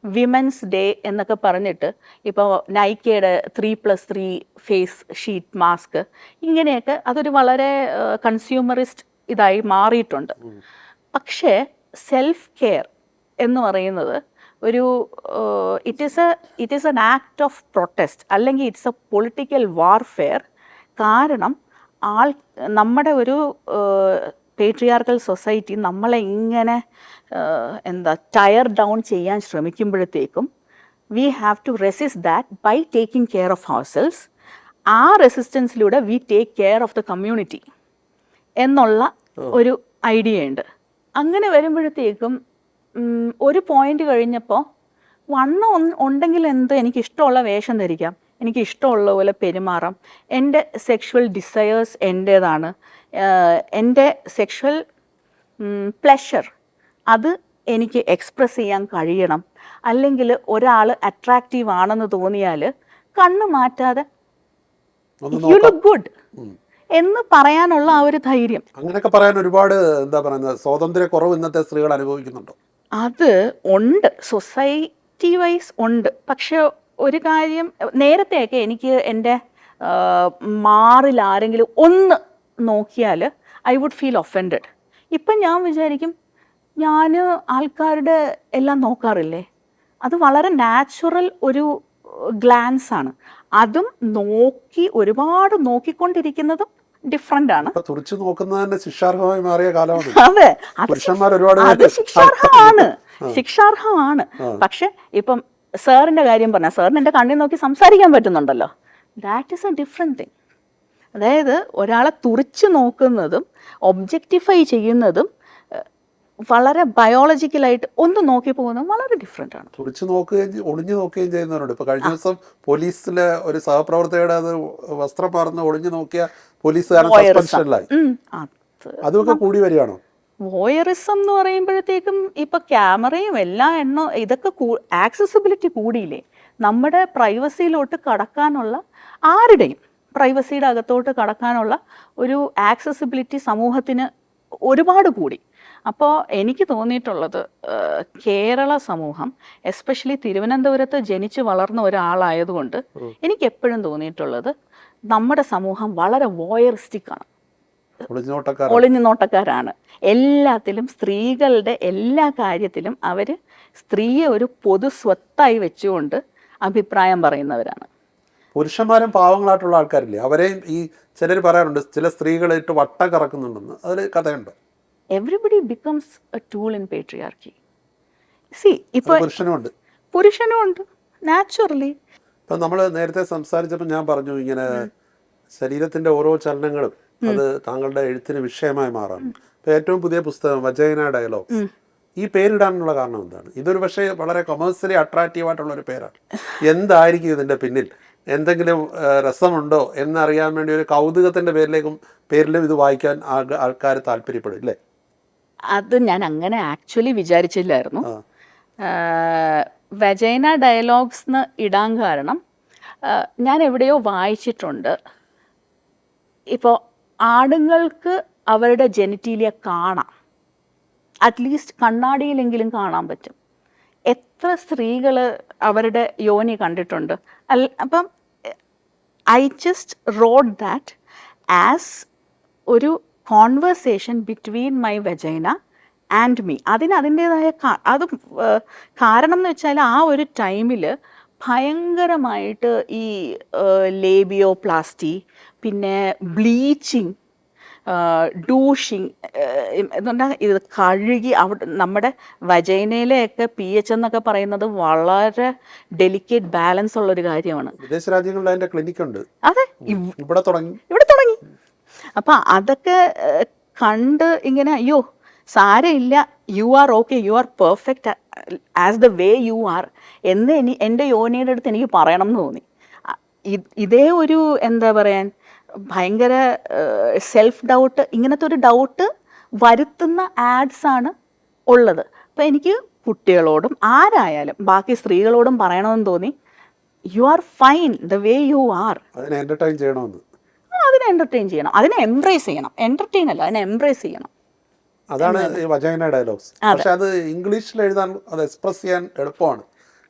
വിമൻസ് ഡേ എന്നൊക്കെ പറഞ്ഞിട്ട് ഇപ്പോൾ നൈക്കയുടെ 3+3 ഫേസ് ഷീറ്റ് മാസ്ക്, ഇങ്ങനെയൊക്കെ അതൊരു വളരെ കൺസ്യൂമറിസ്റ്റ് ഇതായി മാറിയിട്ടുണ്ട്. പക്ഷേ സെൽഫ് കെയർ എന്ന് പറയുന്നത് ഒരു it is N act of protest, അല്ലെങ്കിൽ ഇറ്റ്സ് എ പൊളിറ്റിക്കൽ വാർഫെയർ. കാരണം നമ്മുടെ ഒരു പേട്രിയാർക്കൽ സൊസൈറ്റി നമ്മളെ ഇങ്ങനെ ടയർ ഡൗൺ ചെയ്യാൻ ശ്രമിക്കുമ്പോഴത്തേക്കും we have to resist that by taking care of ourselves. ആ റെസിസ്റ്റൻസിലൂടെ we take care of the community എന്നുള്ള ഒരു ഐഡിയ ഉണ്ട്. അങ്ങനെ വരുമ്പോഴത്തേക്കും ഒരു പോയിന്റ് കഴിഞ്ഞപ്പോൾ വണ്ണം ഉണ്ടെങ്കിൽ എനിക്കിഷ്ടമുള്ള വേഷം ധരിക്കാം, എനിക്കിഷ്ടമുള്ള പോലെ പെരുമാറാം, എൻ്റെ സെക്ഷുവൽ ഡിസയേഴ്സ് എൻ്റേതാണ്, എൻ്റെ സെക്ഷുവൽ പ്ലഷർ അത് എനിക്ക് എക്സ്പ്രസ് ചെയ്യാൻ കഴിയണം. അല്ലെങ്കിൽ ഒരാൾ അട്രാക്റ്റീവ് ആണെന്ന് തോന്നിയാൽ കണ്ണ് മാറ്റാതെ യു ലുക്ക് ഗുഡ് എന്ന് പറയാനുള്ള ആ ഒരു ധൈര്യം. അങ്ങനെയൊക്കെ പറയാൻ ഒരുപാട് സ്വാതന്ത്ര്യക്കുറവ് ഇന്നത്തെ സ്ത്രീകൾ അനുഭവിക്കുന്നുണ്ടോ? അത് ഉണ്ട്, സൊസൈറ്റി വൈസ് ഉണ്ട്. പക്ഷെ ഒരു കാര്യം, നേരത്തെയൊക്കെ എനിക്ക് എൻ്റെ മാറിൽ ആരെങ്കിലും ഒന്ന് നോക്കിയാൽ ഐ വുഡ് ഫീൽ ഒഫൻഡഡ്. ഇപ്പം ഞാൻ വിചാരിക്കും, ഞാൻ ആൾക്കാരുടെ എല്ലാം നോക്കാറില്ലേ, അത് വളരെ നാച്ചുറൽ ഒരു ഗ്ലാൻസ് ആണ്. അതും ഒരുപാട് നോക്കിക്കൊണ്ടിരിക്കുന്നതും ഡിഫറെന്റ് ആണ്. തുറിച്ചു നോക്കുന്നതിന്റെ ശിക്ഷാർഹമായി മാറിയ കാലമാണ്. അതെ, അത് ശിക്ഷാർഹമാണ്. പക്ഷെ ഇപ്പം സാറിന്റെ കാര്യം പറഞ്ഞാൽ, സാറിന് എൻ്റെ കണ്ണിൽ നോക്കി സംസാരിക്കാൻ പറ്റുന്നുണ്ടല്ലോ, that is a different thing. അതായത് ഒരാളെ തുറിച്ചു നോക്കുന്നതും ഒബ്ജക്റ്റിഫൈ ചെയ്യുന്നതും വളരെ ബയോളജിക്കലായിട്ട് ഒന്ന് നോക്കി പോകുന്നതും വളരെ ഡിഫറെന്റ് ആണ്. തുറിച്ചു നോക്കുകയും ഒളിഞ്ഞു നോക്കുകയും ചെയ്യുന്നവരുണ്ട്. ഇപ്പൊ കഴിഞ്ഞ ദിവസം പോലീസിലെ ഒരു സഹപ്രവർത്തകയുടെ അത് വസ്ത്രം മാറുന്ന ഒളിഞ്ഞു നോക്കിയ പോലീസുകാരൻ സസ്പെൻഷനിലായി. അതൊക്കെ കൂടി വരികയാണോ? വോയറിസം എന്ന് പറയുമ്പോഴത്തേക്കും ഇപ്പൊ ക്യാമറയും എല്ലാ ഇതൊക്കെ ആക്സസിബിലിറ്റി കൂടിയില്ലേ. നമ്മുടെ പ്രൈവസിയിലോട്ട് കടക്കാനുള്ള, ആരുടെയും പ്രൈവസിയുടെ അകത്തോട്ട് കടക്കാനുള്ള ഒരു ആക്സസിബിലിറ്റി സമൂഹത്തിന് ഒരുപാട് കൂടി. അപ്പോൾ എനിക്ക് തോന്നിയിട്ടുള്ളത്, കേരള സമൂഹം, എസ്പെഷ്യലി തിരുവനന്തപുരത്ത് ജനിച്ചു വളർന്ന ഒരാളായതുകൊണ്ട് എനിക്ക് എപ്പോഴും തോന്നിയിട്ടുള്ളത്, നമ്മുടെ സമൂഹം വളരെ വോയറിസ്റ്റിക് ആണ്, ഒളിഞ്ഞു നോട്ടക്കാരാണ്. എല്ലാത്തിലും, സ്ത്രീകളുടെ എല്ലാ കാര്യത്തിലും അവർ സ്ത്രീയെ ഒരു പൊതു സ്വത്തായി വെച്ചുകൊണ്ട് അഭിപ്രായം പറയുന്നവരാണ്. പുരുഷന്മാരും പാവങ്ങളായിട്ടുള്ള ആൾക്കാരില്ലേ, അവരെയും ഈ ചിലർ പറയാറുണ്ട് ചില സ്ത്രീകളായിട്ട് വട്ടം കറക്കുന്നുണ്ടെന്ന്. അതിൽ കഥയുണ്ട്. Everybody becomes A tool in patriarchy. ഇപ്പോൾ പുരുഷനും ഉണ്ട് നാച്ചുറലി. ഇപ്പം നമ്മൾ നേരത്തെ സംസാരിച്ചപ്പോൾ ഞാൻ പറഞ്ഞു, ഇങ്ങനെ ശരീരത്തിന്റെ ഓരോ ചലനങ്ങളും അത് താങ്കളുടെ എഴുത്തിന് വിഷയമായി മാറാണ്. ഇപ്പൊ ഏറ്റവും പുതിയ പുസ്തകം വജൈന ഡയലോഗ്സ്, ഈ പേരിടാനുള്ള കാരണം എന്താണ്? ഇതൊരു പക്ഷേ വളരെ കൊമേഴ്സ്യലി അട്രാക്റ്റീവ് ആയിട്ടുള്ള ഒരു പേരാണ്. എന്തായിരിക്കും ഇതിൻ്റെ പിന്നിൽ? എന്തെങ്കിലും രസമുണ്ടോ എന്നറിയാൻ വേണ്ടി ഒരു കൗതുകത്തിൻ്റെ പേരിലും ഇത് വായിക്കാൻ ആൾക്കാർ താല്പര്യപ്പെടും അല്ലേ? അത് ഞാൻ അങ്ങനെ ആക്ച്വലി വിചാരിച്ചില്ലായിരുന്നു. വജൈന ഡയലോഗ്സ് എന്ന് ഇടാൻ കാരണം ഞാൻ എവിടെയോ വായിച്ചിട്ടുണ്ട്, ഇപ്പോൾ ആണുങ്ങൾക്ക് അവരുടെ ജെനിറ്റീലിയ കാണാം, അറ്റ്ലീസ്റ്റ് കണ്ണാടിയിലെങ്കിലും കാണാൻ പറ്റും. എത്ര സ്ത്രീകൾ അവരുടെ യോനി കണ്ടിട്ടുണ്ട്. അപ്പം I just wrote that as ഒരു conversation between my vagina and me. അതിൻ്റേതായ അത് കാരണം എന്ന് വെച്ചാൽ ആ ഒരു ടൈമിൽ ഭയങ്കരമായിട്ട് ഈ ലേബിയോപ്ലാസ്റ്റി, പിന്നെ ബ്ലീച്ചിങ്, ഡൂഷിങ് എന്നുണ്ടാ ഇത് കഴുകി അവിടെ നമ്മുടെ വജൈനയിലെയൊക്കെ pH എന്നൊക്കെ പറയുന്നത് വളരെ ഡെലിക്കേറ്റ് ബാലൻസ് ഉള്ളൊരു കാര്യമാണ്. വിദേശ രാജ്യങ്ങളിൽ അതിൻ്റെ ക്ലിനിക് ഉണ്ട്. അതെ, ഇവിടെ തുടങ്ങി. അപ്പം അതൊക്കെ കണ്ട് ഇങ്ങനെ അയ്യോ സാരമില്ല, you are okay, you are perfect as the way you are എന്ന് എൻ്റെ യോനിയുടെ അടുത്ത് എനിക്ക് പറയണം എന്ന് തോന്നി. ഇതേ ഒരു എന്താ പറയാൻ ഭയങ്കര സെൽഫ് ഡൗട്ട്, ഇങ്ങനത്തെ ഒരു ഡൗട്ട് വരുത്തുന്ന ആഡ്സാണ് ഉള്ളത്. അപ്പം എനിക്ക് കുട്ടികളോടും ആരായാലും ബാക്കി സ്ത്രീകളോടും പറയണമെന്ന് തോന്നി, you are fine the way you are. അതിനെ എൻ്റർടൈൻ ചെയ്യണമെന്ന്. അതിനെ എൻ്റർടൈൻ ചെയ്യണം, അതിനെ എംബ്രേസ് ചെയ്യണം. എൻ്റർടൈൻ അല്ല, അതിനെ എംബ്രേസ് ചെയ്യണം. അതാണ് ഈ വജൈന ഡയലോഗ്സ്. പക്ഷെ അത് ഇംഗ്ലീഷിൽ എഴുതാൻ, അത് എക്സ്പ്രസ് ചെയ്യാൻ എളുപ്പമാണ്.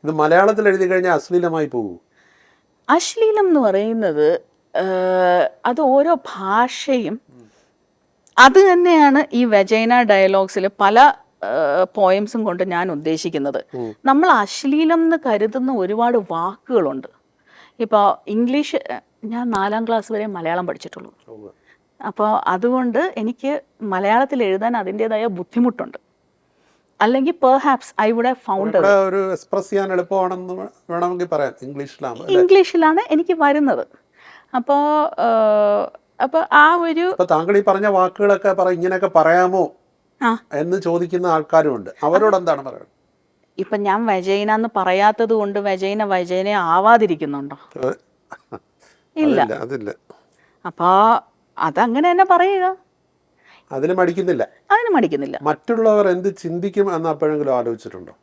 ഇത് മലയാളത്തിൽ എഴുതി കഴിഞ്ഞാൽ അശ്ലീലമായി പോകും. അശ്ലീലം എന്ന് പറയുന്നത് അത് ഓരോ ഭാഷയും, അത് തന്നെയാണ് ഈ വജൈന ഡയലോഗ്സിൽ പല പോയംസും കൊണ്ട് ഞാൻ ഉദ്ദേശിക്കുന്നത്. നമ്മൾ അശ്ലീലം എന്ന് കരുതുന്ന ഒരുപാട് വാക്കുകളുണ്ട്. ഇപ്പോൾ ഇംഗ്ലീഷ്, ഞാൻ 4ാം ക്ലാസ് വരെ മലയാളം പഠിച്ചിട്ടുള്ളൂ. അപ്പോൾ അതുകൊണ്ട് എനിക്ക് മലയാളത്തിൽ എഴുതാൻ അതിൻ്റെതായ ബുദ്ധിമുട്ടുണ്ട്. അല്ലെങ്കിൽ perhaps I would have found ഒരു എക്സ്പ്രസ് ചെയ്യാൻ എളുപ്പമാണെന്ന് വേണമെങ്കിൽ പറയാം. ഇംഗ്ലീഷിലാണ് എനിക്ക് വരുന്നത്. അപ്പോൾ ആ ഒരു താങ്കൾ ഈ പറഞ്ഞ വാക്കുകളൊക്കെ ഇങ്ങനെയൊക്കെ പറയാമോ എന്ന് ചോദിക്കുന്ന ആൾക്കാരുമുണ്ട്. അവരോട് എന്താണ് പറയുന്നത്? ഇപ്പം ഞാൻ വജൈന എന്ന് പറയാത്തത് കൊണ്ട് വജൈന ആവാതിരിക്കുന്നുണ്ടോ? ഇല്ല, അതില്ല. അപ്പോൾ അതങ്ങനെ തന്നെ പറയുക. അതിന് മടിക്കുന്നില്ല. മറ്റുള്ളവർ എന്ത് ചിന്തിക്കും എന്ന് അപ്പോഴെങ്കിലും ആലോചിച്ചിട്ടുണ്ടോ?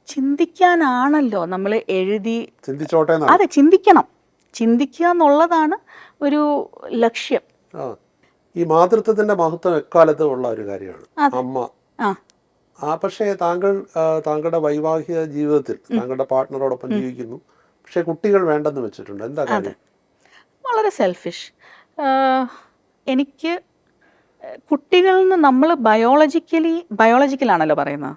ചിന്തിക്കാനാണല്ലോ നമ്മൾ എഴുതി. ചിന്തിച്ചോട്ടെ. അതെ, ചിന്തിക്കുക എന്നുള്ളതാണ് ഒരു ലക്ഷ്യം. ഈ മാതൃത്വത്തിന്റെ മഹത്വം എക്കാലത്തും ഉള്ള ഒരു കാര്യമാണ് അമ്മ. പക്ഷേ താങ്കളുടെ വൈവാഹിക ജീവിതത്തിൽ താങ്കളുടെ പാർട്ട്ണറോടൊപ്പം ജീവിക്കുന്നു, പക്ഷെ കുട്ടികൾ വേണ്ടെന്ന് വെച്ചിട്ടുണ്ട്. എന്താ കാര്യം? വളരെ സെൽഫിഷ്. എനിക്ക് കുട്ടികളിൽ നിന്ന് നമ്മൾ ബയോളജിക്കലാണല്ലോ പറയുന്നത്.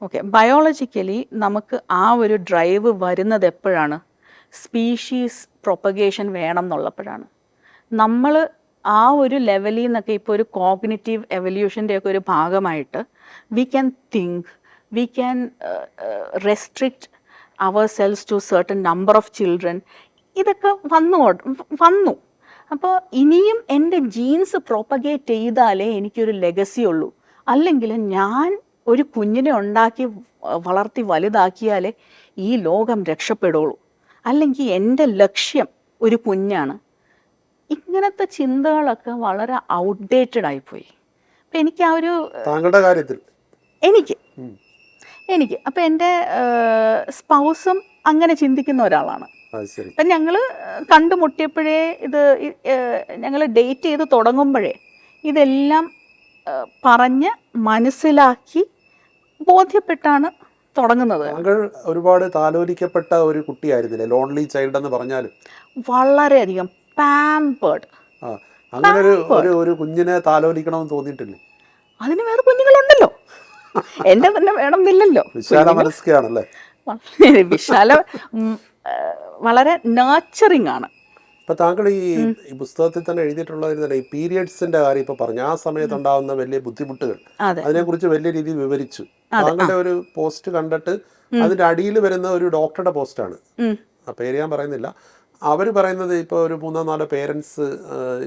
ഓക്കെ, ബയോളജിക്കലി നമുക്ക് ആ ഒരു ഡ്രൈവ് വരുന്നത് എപ്പോഴാണ്? സ്പീഷീസ് പ്രൊപ്പഗേഷൻ വേണം എന്നുള്ളപ്പോഴാണ്. നമ്മൾ ആ ഒരു ലെവലിൽ നിന്നൊക്കെ ഇപ്പോൾ ഒരു കോഗ്നിറ്റീവ് എവല്യൂഷൻ്റെ ഒക്കെ ഒരു ഭാഗമായിട്ട് we can think, we can restrict ourselves to certain number of children. ഇതൊക്കെ വന്നു. അപ്പോൾ ഇനിയും എൻ്റെ ജീൻസ് പ്രൊപ്പഗേറ്റ് ചെയ്താലേ എനിക്കൊരു ലെഗസി ഉള്ളൂ. അല്ലെങ്കിൽ ഞാൻ ഒരു കുഞ്ഞിനെ ഉണ്ടാക്കി വളർത്തി വലുതാക്കിയാലേ ഈ ലോകം രക്ഷപ്പെടുള്ളൂ. അല്ലെങ്കിൽ എൻ്റെ ലക്ഷ്യം ഒരു കുഞ്ഞാണ്. ഇങ്ങനത്തെ ചിന്തകളൊക്കെ വളരെ ഔട്ട്ഡേറ്റഡ് ആയിപ്പോയി. അപ്പം എനിക്ക് ആ ഒരു താങ്കളുടെ കാര്യത്തിൽ എനിക്ക് അപ്പം എൻ്റെ സ്പൗസും അങ്ങനെ ചിന്തിക്കുന്ന ഒരാളാണ്. അപ്പം ഞങ്ങൾ കണ്ടുമുട്ടിയപ്പോഴേ ഞങ്ങൾ ഡേറ്റ് ചെയ്ത് തുടങ്ങുമ്പോഴേ ഇതെല്ലാം പറഞ്ഞ് മനസ്സിലാക്കി ബോധ്യപ്പെട്ടാണ് തുടങ്ങുന്നത്. താങ്കൾ ഒരുപാട് താലോലിക്കപ്പെട്ട ഒരു കുട്ടിയായിരുന്നില്ലേ? ലോൺലി ചൈൽഡ് എന്ന് പറഞ്ഞാലും വളരെയധികം പാമ്പേർഡ്. അങ്ങനെ ഒരു കുഞ്ഞിനെ താലോലിക്കണമെന്ന് തോന്നിയിട്ടില്ലേ? അതിന് വേറെ കുഞ്ഞുങ്ങളുണ്ടല്ലോ, എന്റെ തന്നെ വേണമെന്നില്ലല്ലോ. വിശാല മനസ്കാണല്ലേ? വളരെ നർച്ചറിങ് ആണ്. ഇപ്പൊ താങ്കൾ ഈ പുസ്തകത്തിൽ തന്നെ എഴുതിയിട്ടുള്ള ഈ പീരിയഡ്സിന്റെ കാര്യം ഇപ്പൊ പറഞ്ഞു, ആ സമയത്ത് ഉണ്ടാവുന്ന വലിയ ബുദ്ധിമുട്ടുകൾ, അതിനെക്കുറിച്ച് വലിയ രീതിയിൽ വിവരിച്ചു. താങ്കളുടെ ഒരു പോസ്റ്റ് കണ്ടിട്ട് അതിന്റെ അടിയിൽ വരുന്ന ഒരു ഡോക്ടറുടെ പോസ്റ്റാണ്, ആ പേര് ഞാൻ പറയുന്നില്ല. അവർ പറയുന്നത് ഇപ്പോൾ ഒരു 3-4 പേരൻസ്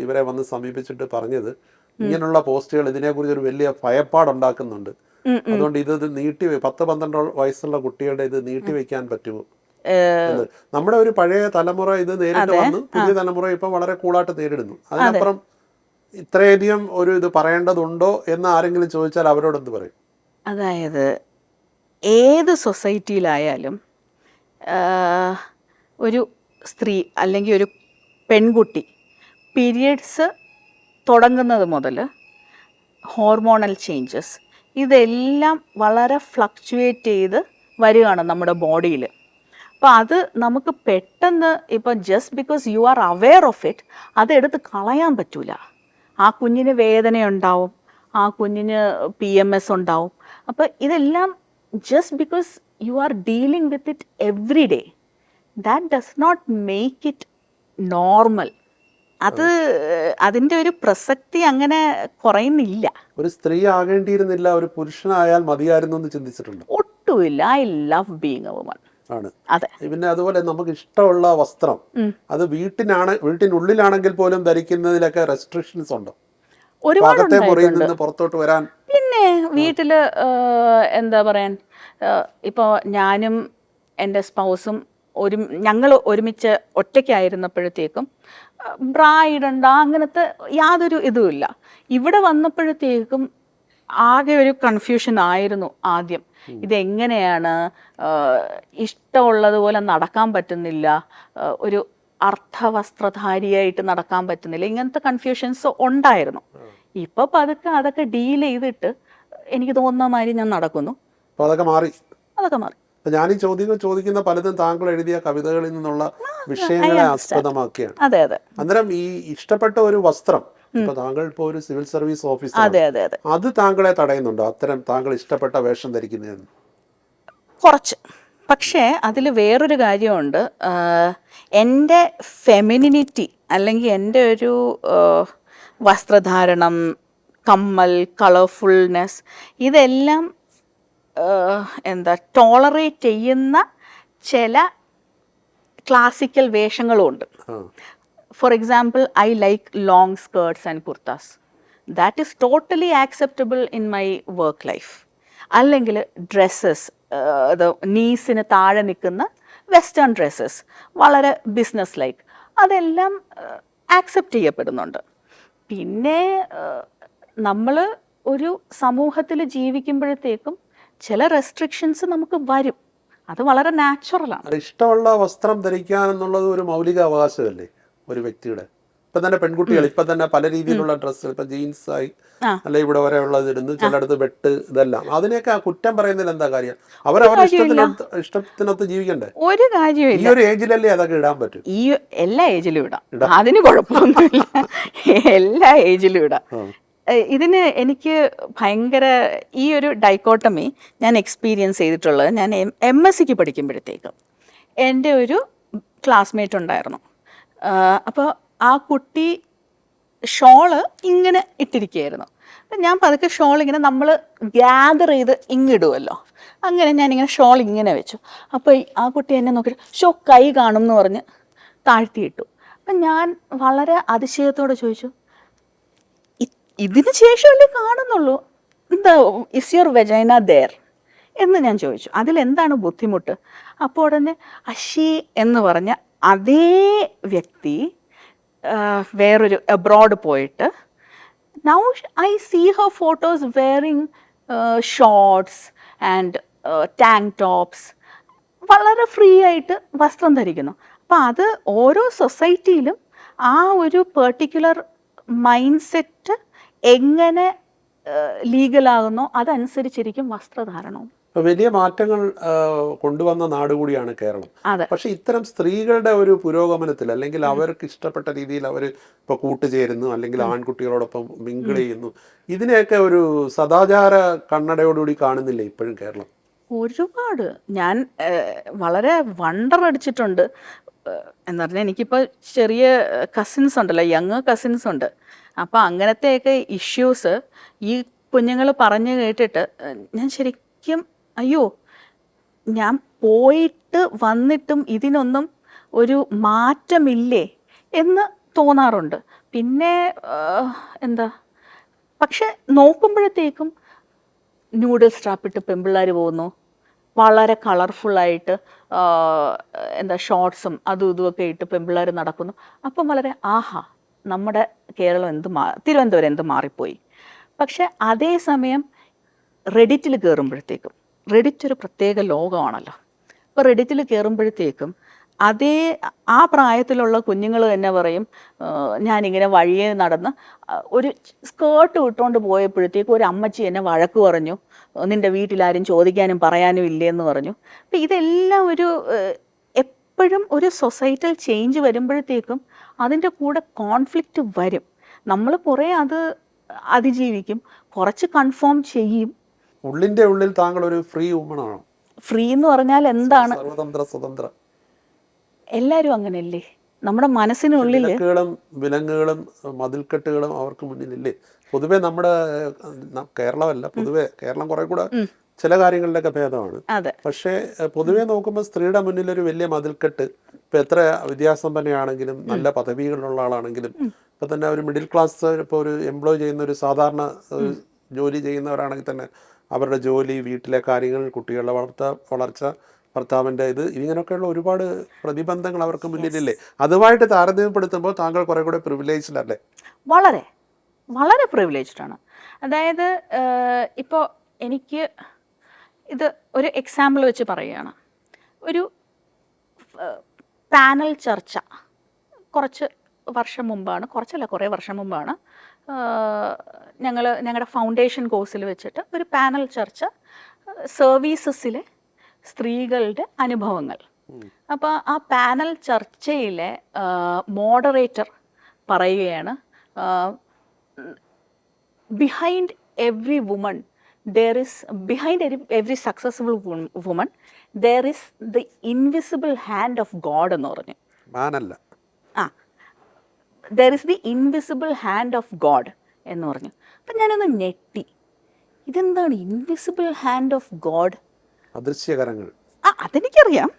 ഇവരെ വന്ന് സമീപിച്ചിട്ട് പറഞ്ഞത് ഇങ്ങനെയുള്ള പോസ്റ്റുകൾ ഇതിനെക്കുറിച്ച് ഒരു വലിയ ഭയപ്പാടുണ്ടാക്കുന്നുണ്ട്, അതുകൊണ്ട് ഇത് നീട്ടി 10-12 വയസ്സുള്ള കുട്ടികളുടെ ഇത് നീട്ടി വെക്കാൻ പറ്റുമോ? നമ്മുടെ ഒരു പഴയ തലമുറ ഇത് നേരിട്ട് വന്നു, പുതിയ തലമുറ ഇപ്പം വളരെ കൂളായിട്ട് നേരിടുന്നു. അതിനപ്പുറം ഇത്രയധികം ഒരു ഇത് പറയേണ്ടതുണ്ടോ എന്ന് ആരെങ്കിലും ചോദിച്ചാൽ അവരോട് എന്ത് പറയും? അതായത് ഏത് സൊസൈറ്റിയിലായാലും ഒരു സ്ത്രീ അല്ലെങ്കിൽ ഒരു പെൺകുട്ടി പീരിയഡ്സ് തുടങ്ങുന്നത് മുതൽ ഹോർമോണൽ ചേഞ്ചസ് ഇതെല്ലാം വളരെ ഫ്ലക്ച്വേറ്റ് ചെയ്ത് വരികയാണ് നമ്മുടെ ബോഡിയിൽ. അപ്പോൾ അത് നമുക്ക് പെട്ടെന്ന് ഇപ്പം just because you R aware of it അതെടുത്ത് കളയാൻ പറ്റൂല. ആ കുഞ്ഞിന് വേദനയുണ്ടാവും, ആ കുഞ്ഞിന് PMS ഉണ്ടാവും. അപ്പോൾ ഇതെല്ലാം just because you are dealing with it every day that does not make it normal. അത് അതിൻ്റെ ഒരു പ്രസക്തി അങ്ങനെ കുറയുന്നില്ല. ഒരു സ്ത്രീ ആകേണ്ടിയിരുന്നില്ല, ഒരു പുരുഷനായാൽ മതിയായിരുന്നു എന്ന് ചിന്തിച്ചിട്ടുണ്ട്? ഒട്ടുമില്ല. I love being a woman. ആണ്. അതെ. പിന്നെ അതുപോലെ നമുക്ക് ഇഷ്ടമുള്ള വസ്ത്രം അത് വീട്ടിനുള്ളിലാണെങ്കിൽ പോലും ധരിക്കുന്നതിലൊക്കെ റെസ്ട്രിക്ഷൻസ് ഉണ്ടോ? അകത്തെ മുറിയിൽ നിന്ന് പുറത്തോട്ട് വരാൻ? പിന്നെ വീട്ടില് എന്താ പറയാൻ, ഇപ്പോൾ ഞാനും എൻ്റെ സ്പൗസും ഞങ്ങൾ ഒരുമിച്ച് ഒറ്റയ്ക്കായിരുന്നപ്പോഴത്തേക്കും ബ്രാ ഇടണ്ട അങ്ങനത്തെ യാതൊരു ഇതുമില്ല. ഇവിടെ വന്നപ്പോഴത്തേക്കും ആകെ ഒരു കൺഫ്യൂഷൻ ആയിരുന്നു ആദ്യം. ഇതെങ്ങനെയാണ്, ഇഷ്ടമുള്ളതുപോലെ നടക്കാൻ പറ്റുന്നില്ല, ഒരു അർത്ഥവസ്ത്രധാരിയായിട്ട് നടക്കാൻ പറ്റുന്നില്ല, ഇങ്ങനത്തെ കൺഫ്യൂഷൻസ് ഉണ്ടായിരുന്നു. ഇപ്പൊ പതുക്കെ അതൊക്കെ ഡീൽ ചെയ്തിട്ട് എനിക്ക് തോന്നുന്ന മാതിരി ഞാൻ നടക്കുന്നു. അതൊക്കെ മാറി. ഞാൻ ഈ ചോദ്യങ്ങൾ ചോദിക്കുന്ന പലതും താങ്കൾ എഴുതിയ കവിതകളിൽ നിന്നുള്ള വിഷയങ്ങളെ ആസ്പദമാക്കിയാണ്. അതെ അതെ. അന്നേരം ഈ ഇഷ്ടപ്പെട്ട ഒരു വസ്ത്രം, ഇപ്പൊ താങ്കൾ ഇപ്പൊ ഒരു സിവിൽ സർവീസ് ഓഫീസർ, അത് താങ്കളെ തടയുന്നുണ്ടോ അത്തരം താങ്കൾ ഇഷ്ടപ്പെട്ട വേഷം ധരിക്കുന്നതെന്ന്? കുറച്ച്. പക്ഷേ അതിൽ വേറൊരു കാര്യമുണ്ട്. എൻ്റെ ഫെമിനിനിറ്റി അല്ലെങ്കിൽ എൻ്റെ ഒരു വസ്ത്രധാരണം, കമ്മൽ, കളർഫുൾനെസ് ഇതെല്ലാം ടോളറേറ്റ് ചെയ്യുന്ന ചില ക്ലാസിക്കൽ വേഷങ്ങളുമുണ്ട്. For example, I like long skirts and kurtas. That is totally acceptable in my work life. അല്ലെങ്കിൽ ഡ്രസ്സസ്, നീസിന് താഴെ നിൽക്കുന്ന വെസ്റ്റേൺ ഡ്രസ്സസ്, വളരെ ബിസിനസ് ലൈക്ക്, അതെല്ലാം ആക്സെപ്റ്റ് ചെയ്യപ്പെടുന്നുണ്ട്. പിന്നെ നമ്മൾ ഒരു സമൂഹത്തിൽ ജീവിക്കുമ്പോഴത്തേക്കും ചില റെസ്ട്രിക്ഷൻസ് നമുക്ക് വരും. അത് വളരെ നാച്ചുറലാണ്. ഇഷ്ടമുള്ള വസ്ത്രം ധരിക്കുക എന്നുള്ളത് ഒരു മൗലിക അവകാശമല്ലേ ഒരു വ്യക്തിയുടെ? ഇപ്പം തന്നെ പെൺകുട്ടികൾ ഇപ്പം തന്നെ പല രീതിയിലുള്ള ഡ്രസ്സ്, ഇപ്പം ജീൻസ് ആയി അല്ലെ ഇവിടെ വരെ ഉള്ളത് ഇടുന്നു, ചിലടത്ത് വെട്ട്, ഇതെല്ലാം. അതിനെയൊക്കെ കുറ്റം പറയുന്നതിൽ എന്താ കാര്യം? അവരവരുടെ ഇഷ്ടത്തിനൊത്ത് ജീവിക്കണ്ടേ? ഒരു കാര്യമില്ല. ഈ ഒരു ഏജിലല്ലേ അതൊക്കെ ഇടാൻ പറ്റും? ഈ എല്ലാ ഏജിലും ഇടാം, അതിന് കുഴപ്പമൊന്നുമില്ല. എല്ലാ ഏജിലും ഇടാം. ഇതിന് എനിക്ക് ഭയങ്കര ഈ ഒരു ഡൈക്കോട്ടമി ഞാൻ എക്സ്പീരിയൻസ് ചെയ്തിട്ടുള്ളത്, ഞാൻ MSc പഠിക്കുമ്പോഴത്തേക്കും എൻ്റെ ഒരു ക്ലാസ്മേറ്റ് ഉണ്ടായിരുന്നു. അപ്പോൾ ആ കുട്ടി ഷോള് ഇങ്ങനെ ഇട്ടിരിക്കുകയായിരുന്നു. അപ്പം ഞാൻ പതുക്കെ ഷോൾ ഇങ്ങനെ നമ്മൾ ഗ്യാദർ ചെയ്ത് ഇങ്ങിടുമല്ലോ, അങ്ങനെ ഞാനിങ്ങനെ ഷോൾ ഇങ്ങനെ വെച്ചു. അപ്പോൾ ആ കുട്ടി എന്നെ നോക്കിയിട്ട് കൈ കാണും എന്ന് പറഞ്ഞ് താഴ്ത്തിയിട്ടു. അപ്പം ഞാൻ വളരെ അതിശയത്തോടെ ചോദിച്ചു, ഇതിന് ശേഷമല്ലേ കാണുന്നുള്ളൂ, എന്താ ഇസ് യുവർ വെജൈന ദേർ എന്ന് ഞാൻ ചോദിച്ചു. അതിലെന്താണ് ബുദ്ധിമുട്ട്? അപ്പോൾ ഉടനെ അഷി എന്ന് പറഞ്ഞ അതേ വ്യക്തി വേറൊരു അബ്രോഡ് പോയിട്ട് now I see her photos wearing shorts and tank tops, വളരെ ഫ്രീ ആയിട്ട് വസ്ത്രം ധരിക്കുന്നു. അപ്പം അത് ഓരോ സൊസൈറ്റിയിലും ആ ഒരു പെർട്ടിക്കുലർ മൈൻഡ് സെറ്റ് എങ്ങനെ ലീഗലാകുന്നോ അതനുസരിച്ചിരിക്കും വസ്ത്രധാരണവും. വലിയ മാറ്റങ്ങൾ കൊണ്ടുവന്ന നാട് കൂടിയാണ് കേരളം. പക്ഷെ ഇത്തരം സ്ത്രീകളുടെ ഒരു പുരോഗമനത്തിൽ അല്ലെങ്കിൽ അവർക്ക് ഇഷ്ടപ്പെട്ട രീതിയിൽ അവർ ഇപ്പോൾ കൂട്ടുചേരുന്നു അല്ലെങ്കിൽ ആൺകുട്ടികളോടൊപ്പം മിങ്കിൾ ചെയ്യുന്നു, ഇതിനെയൊക്കെ ഒരു സദാചാര കണ്ണടയോടുകൂടി കാണുന്നില്ലേ ഇപ്പോഴും കേരളം? ഒരുപാട്. ഞാൻ വളരെ വണ്ടർ അടിച്ചിട്ടുണ്ട്. എന്ന് പറഞ്ഞാൽ എനിക്കിപ്പോൾ ചെറിയ കസിൻസ് ഉണ്ടല്ലോ, യങ് കസിൻസ് ഉണ്ട്. അപ്പോൾ അങ്ങനത്തെയൊക്കെ ഇഷ്യൂസ് ഈ കുഞ്ഞുങ്ങൾ പറഞ്ഞു കേട്ടിട്ട് ഞാൻ ശരിക്കും അയ്യോ, ഞാൻ പോയിട്ട് വന്നിട്ടും ഇതിനൊന്നും ഒരു മാറ്റമില്ലേ എന്ന് തോന്നാറുണ്ട്. പിന്നെ എന്താ, പക്ഷെ നോക്കുമ്പോഴത്തേക്കും ന്യൂഡിൽസ് ട്രാപ്പിട്ട് പെമ്പിള്ളേർ പോകുന്നു, വളരെ കളർഫുള്ളായിട്ട് എന്താ ഷോർട്സും അതും ഇതുമൊക്കെ ഇട്ട് പെമ്പിള്ളേർ നടക്കുന്നു. അപ്പം വളരെ ആഹാ, നമ്മുടെ കേരളം തിരുവനന്തപുരം എന്ത് മാറിപ്പോയി. പക്ഷെ അതേസമയം റെഡിറ്റിൽ കയറുമ്പോഴത്തേക്കും, റെഡിറ്റ് ഒരു പ്രത്യേക ലോകമാണല്ലോ. അപ്പോൾ റെഡിറ്റിൽ കയറുമ്പോഴത്തേക്കും ആ പ്രായത്തിലുള്ള കുഞ്ഞുങ്ങൾ തന്നെ പറയും, ഞാനിങ്ങനെ വഴിയെ നടന്ന് ഒരു സ്കേർട്ട് ഇട്ടുകൊണ്ട് പോയപ്പോഴത്തേക്കും ഒരു അമ്മച്ചി എന്നെ വഴക്ക് പറഞ്ഞു, നിൻ്റെ വീട്ടിലാരും ചോദിക്കാനും പറയാനും ഇല്ലേന്ന് പറഞ്ഞു. അപ്പം ഇതെല്ലാം എപ്പോഴും ഒരു സൊസൈറ്റൽ ചേഞ്ച് വരുമ്പോഴത്തേക്കും അതിൻ്റെ കൂടെ കോൺഫ്ലിക്റ്റ് വരും. നമ്മൾ കുറേ അത് അതിജീവിക്കും, കുറച്ച് കൺഫേം ചെയ്യും. ഉള്ളിൻ്റെ ഉള്ളിൽ താങ്കൾ ഒരു ഫ്രീ വുമണാണോ? ഫ്രീ എന്ന് പറഞ്ഞാൽ എന്താണ്? സർവതന്ത്ര സ്വതന്ത്ര. എല്ലാവരും അങ്ങനെയല്ലേ? നമ്മുടെ മനസ്സിനുള്ളിൽ വിലങ്ങുകളും മതിൽക്കെട്ടുകളും അവർക്ക് മുന്നിലില്ലേ? പൊതുവെ നമ്മുടെ കേരളമല്ല, പൊതുവെ കേരളം കുറെ കൂടെ ചില കാര്യങ്ങളിലൊക്കെ ഭേദമാണ്. പക്ഷേ പൊതുവെ നോക്കുമ്പോൾ സ്ത്രീയുടെ മുന്നിൽ ഒരു വലിയ മതിൽക്കെട്ട്. ഇപ്പൊ എത്ര വിദ്യാസമ്പന്നയാണെങ്കിലും നല്ല പദവികളുള്ള ആളാണെങ്കിലും ഇപ്പൊ തന്നെ ഒരു മിഡിൽ ക്ലാസ് ഇപ്പോൾ ഒരു എംപ്ലോയ് ചെയ്യുന്ന ഒരു സാധാരണ ജോലി ചെയ്യുന്നവരാണെങ്കിൽ തന്നെ അവരുടെ ജോലി, വീട്ടിലെ കാര്യങ്ങൾ, കുട്ടികളുടെ വളർച്ച, ഭർത്താവിൻ്റെ ഇങ്ങനെയൊക്കെയുള്ള ഒരുപാട് പ്രതിബന്ധങ്ങൾ അവർക്ക് മുന്നിലില്ലേ? അതുമായിട്ട് താരതമ്യപ്പെടുത്തുമ്പോൾ താങ്കൾ കുറെ കൂടെ പ്രിവിലേജ്ഡ് അല്ലേ? വളരെ വളരെ പ്രിവിലേജ്ഡ് ആണ്. അതായത് ഇപ്പോൾ എനിക്ക് ഇത് ഒരു എക്സാമ്പിൾ വെച്ച് പറയുകയാണ്. ഒരു പാനൽ ചർച്ച കുറേ വർഷം മുമ്പാണ് ഞങ്ങളുടെ ഫൗണ്ടേഷൻ കോഴ്സിൽ വെച്ചിട്ട് ഒരു പാനൽ ചർച്ച, സർവീസസിലെ സ്ത്രീകളുടെ അനുഭവങ്ങൾ. അപ്പോൾ ആ പാനൽ ചർച്ചയിലെ മോഡറേറ്റർ പറയുകയാണ്, behind every successful woman there is the invisible hand of God എന്ന് പറഞ്ഞു. there is the invisible hand of God എന്ന് പറഞ്ഞു. അപ്പം ഞാനൊന്ന് ഞെട്ടി, ഇതെന്താണ് ഇൻവിസിബിൾ ഹാൻഡ് ഓഫ് ഗോഡ്? അദൃശ്യകരങ്ങൾ. അതെനിക്കറിയാം,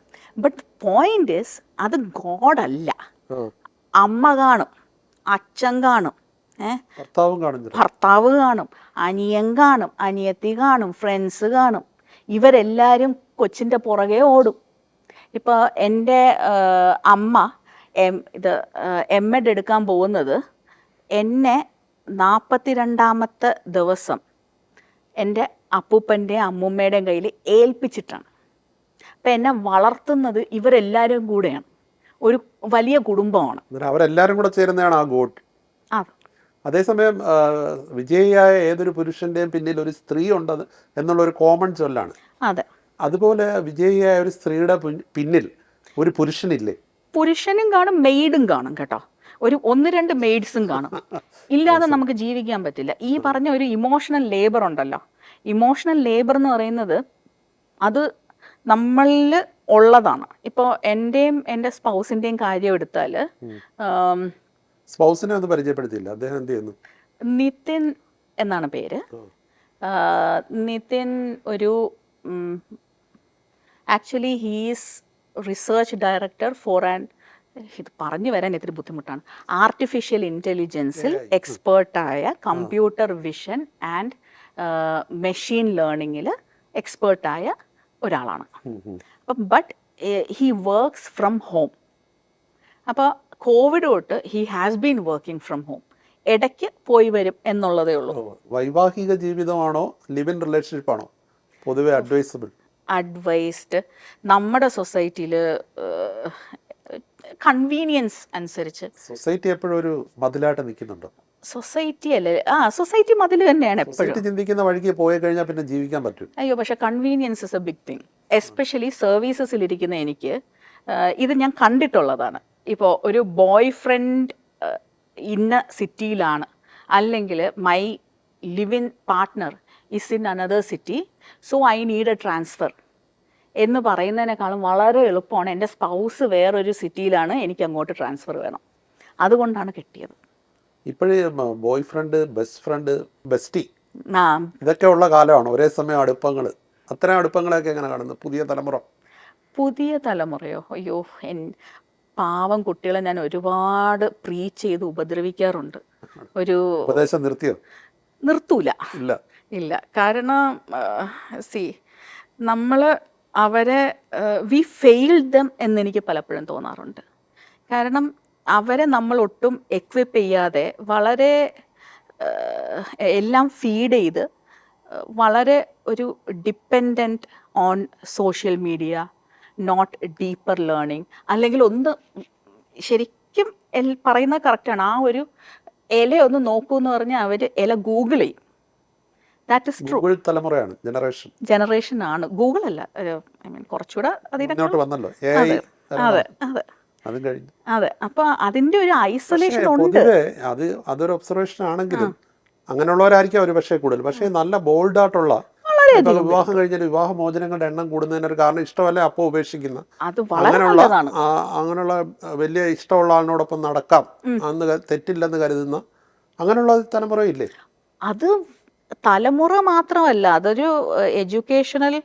ബട്ട് പോയിന്റ് ഈസ് അത് ഗോഡ് അല്ല. അമ്മ കാണും, അച്ഛൻ കാണും, ഭർത്താവ് കാണും, അനിയൻ കാണും, അനിയത്തി കാണും, ഫ്രണ്ട്സ് കാണും. ഇവരെല്ലാവരും കൊച്ചിൻ്റെ പുറകെ ഓടും. ഇപ്പോൾ എൻ്റെ അമ്മ MEd എടുക്കാൻ പോകുന്നത് എന്നെ 42ാമത്തെ ദിവസം എൻ്റെ അപ്പൂപ്പൻ്റെയും അമ്മൂമ്മയുടെയും കയ്യിൽ ഏൽപ്പിച്ചിട്ടാണ്. അപ്പം എന്നെ വളർത്തുന്നത് ഇവരെല്ലാവരും കൂടെയാണ്, ഒരു വലിയ കുടുംബമാണ്. അവരെല്ലാവരും കൂടെ ചേരുന്നതാണ് ആ ഗോഡ്. അതേസമയം വിജയിയായ ഏതൊരു പുരുഷന്റെയും പിന്നിൽ ഒരു സ്ത്രീ ഉണ്ടത് എന്നുള്ളൊരു കോമൺ ചൊല്ലാണ്. അതുപോലെ വിജയിയായ ഒരു സ്ത്രീയുടെ പിന്നിൽ ഒരു പുരുഷനില്ലേ? പുരുഷനും കാണും, മെയ്ഡും കാണും കേട്ടോ. 1-2 മെയ്ഡ്സും കാണും. ഇല്ലാതെ നമുക്ക് ജീവിക്കാൻ പറ്റില്ല. ഈ പറഞ്ഞ ഒരു ഇമോഷണൽ ലേബർ ഉണ്ടല്ലോ, ഇമോഷണൽ ലേബർ എന്ന് പറയുന്നത് അത് നമ്മളിൽ ഉള്ളതാണ്. ഇപ്പോൾ എൻ്റെയും എൻ്റെ സ്പൗസിൻ്റെയും കാര്യം എടുത്താൽ, സ്പൗസിനെ ഒന്ന് പരിചയപ്പെടുത്തിയില്ല, അദ്ദേഹം എന്ത് ചെയ്യുന്നു? നിതിൻ എന്നാണ് പേര്. നിതിൻ ഒരു actually he's research director for ഇത് പറഞ്ഞു വരാൻ ഇത്തിരി ബുദ്ധിമുട്ടാണ്. ആർട്ടിഫിഷ്യൽ ഇൻ്റലിജൻസിൽ എക്സ്പേർട്ടായ കമ്പ്യൂട്ടർ വിഷൻ ആൻഡ് മെഷീൻ ലേണിങ്ങിൽ എക്സ്പേർട്ടായ ഒരാളാണ്. അപ്പം but he works from home. അപ്പോൾ കോവിഡ് തൊട്ട് he has been working from home. ഇടയ്ക്ക് പോയി വരും എന്നുള്ളതേ ഉള്ളൂ. വൈവാഹിക ജീവിതമാണോ ലിവ് ഇൻ റിലേഷൻഷിപ്പ് ആണോ പൊതുവെ അഡ്വൈസ്ഡ്? നമ്മുടെ സൊസൈറ്റിയിൽ കൺവീനിയൻസ് അനുസരിച്ച് സൊസൈറ്റി എപ്പോഴും ഒരു മതിലായിട്ട് നിൽക്കുന്നുണ്ടോ? സൊസൈറ്റി അല്ലേ, സൊസൈറ്റി മതിൽ തന്നെയാണ് എപ്പോഴും. ചിന്തിക്കുന്ന വഴിക്ക് പോയി കഴിഞ്ഞാൽ പിന്നെ ജീവിക്കാൻ പറ്റും. അയ്യോ, പക്ഷെ convenience is a big thing. Especially സർവീസസിലിരിക്കുന്ന എനിക്ക് ഇത് ഞാൻ കണ്ടിട്ടുള്ളതാണ്. ഇപ്പോൾ ഒരു ബോയ് ഫ്രണ്ട് ഇന്ന സിറ്റിയിലാണ്, അല്ലെങ്കിൽ my live in partner is in another city, so I need A transfer എന്ന് പറയുന്നതിനേക്കാളും വളരെ എളുപ്പമാണ് എൻ്റെ സ്പൗസ് വേറൊരു സിറ്റിയിലാണ്, എനിക്ക് അങ്ങോട്ട് ട്രാൻസ്ഫർ വേണം, അതുകൊണ്ടാണ് കിട്ടിയത്. ഇപ്പോഴേ boy friend, best friend, bestie ഇതൊക്കെ ഉള്ള കാലമാണ്. ഒരേ സമയം അടുപ്പങ്ങൾ, അത്തരം അടുപ്പങ്ങളൊക്കെ എങ്ങനെ കാണുന്നു പുതിയ തലമുറയോ? അയ്യോ, പാവം കുട്ടികളെ ഞാൻ ഒരുപാട് പ്രീച്ച് ചെയ്ത് ഉപദ്രവിക്കാറുണ്ട്. ഒരു ഉപദേശം നിർത്തൂല. ഇല്ല, കാരണം സി നമ്മൾ അവരെ വി ഫെയിൽഡ് ദം എന്നെനിക്ക് പലപ്പോഴും തോന്നാറുണ്ട്. കാരണം അവരെ നമ്മൾ ഒട്ടും എക്വിപ്പ് ചെയ്യാതെ വളരെ എല്ലാം ഫീഡ് ചെയ്ത് വളരെ ഒരു dependent on social media, not deeper learning, അല്ലെങ്കിൽ ഒന്ന് ശരിക്കും പറയുന്നത് കറക്റ്റാണ്, ആ ഒരു ഇല ഒന്ന് നോക്കൂ എന്ന് പറഞ്ഞാൽ അവർ ഇല ഗൂഗിൾ ചെയ്യും. That is true. ഗൂഗിൾ തലമുറയാണ്, ജനറേഷൻ ആണ്, ഗൂഗിൾ അല്ല, ഐ മീൻ കുറച്ചുകൂടെ മുന്നോട്ട് വന്നല്ലോ. അതെ അതെ അതെ അതും കഴിഞ്ഞു. അതെ. അപ്പൊ അതിന്റെ ഒരു ഐസൊലേഷൻ ഉണ്ട്. പൊതുവെ അതൊരു ഒബ്സർവേഷൻ ആണെങ്കിലും അങ്ങനെയുള്ളവരായിരിക്കും അവർ പക്ഷേ കൂടുതൽ. പക്ഷേ നല്ല ബോൾഡ് ആയിട്ടുള്ള വിവാഹം കഴിഞ്ഞാൽ വിവാഹമോചനങ്ങളുടെ എണ്ണം കൂടുന്നതിനൊരു കാരണം ഇഷ്ടമല്ല അപ്പോൾ ഉപേക്ഷിക്കുന്ന, അങ്ങനെയുള്ള വലിയ ഇഷ്ടമുള്ള ആളിനോടൊപ്പം നടക്കാം അന്ന് തെറ്റില്ലെന്ന് കരുതുന്ന അങ്ങനെയുള്ള തലമുറയില്ലേ? അത് തലമുറ മാത്രമല്ല, അതൊരു എഡ്യൂക്കേഷണൽ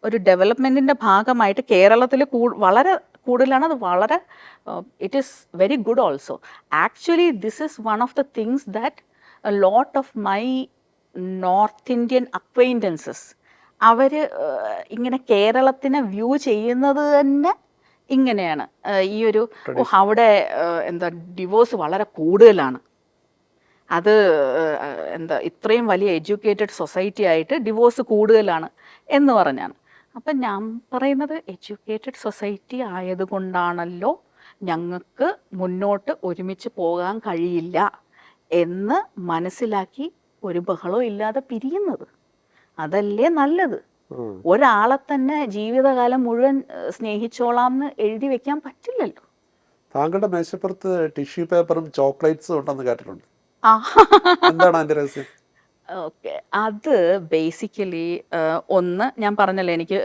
ഒരു ഡെവലപ്മെന്റിന്റെ ഭാഗമായിട്ട് കേരളത്തിൽ വളരെ കൂടുതലാണ്. അത് വളരെ it is very good also. Actually this is one of the things that a lot of my north Indian acquaintances അവർ ഇങ്ങനെ കേരളത്തിനെ വ്യൂ ചെയ്യുന്നത് തന്നെ ഇങ്ങനെയാണ്. ഈ ഒരു അവിടെ എന്താ ഡിവോഴ്സ് വളരെ കൂടുതലാണ്, അത് എന്താ ഇത്രയും വലിയ എഡ്യൂക്കേറ്റഡ് സൊസൈറ്റി ആയിട്ട് ഡിവോഴ്സ് കൂടുതലാണ് എന്ന് പറഞ്ഞാണ്. അപ്പം ഞാൻ പറയുന്നത് എഡ്യൂക്കേറ്റഡ് സൊസൈറ്റി ആയതുകൊണ്ടാണല്ലോ ഞങ്ങൾക്ക് മുന്നോട്ട് ഒരുമിച്ച് പോകാൻ കഴിയില്ല എന്ന് മനസ്സിലാക്കി ഒരു ബഹളവും ഇല്ലാതെ പിരിയുന്നത്. അതല്ലേ നല്ലത്. ഒരാളെ തന്നെ ജീവിതകാലം മുഴുവൻ സ്നേഹിച്ചോളാം എന്ന് എഴുതി വെക്കാൻ പറ്റില്ലല്ലോ. താങ്കളുടെ മേശപ്പുറത്ത് ടിഷ്യൂ പേപ്പറും ചോക്ലേറ്റ്സും ഉണ്ടെന്ന് കേട്ടിട്ടുണ്ട്. എന്താണ് അതിന്റെ രഹസ്യം? ഓക്കെ, അത് ബേസിക്കലി ഒന്ന് ഞാൻ പറഞ്ഞല്ലോ, എനിക്ക്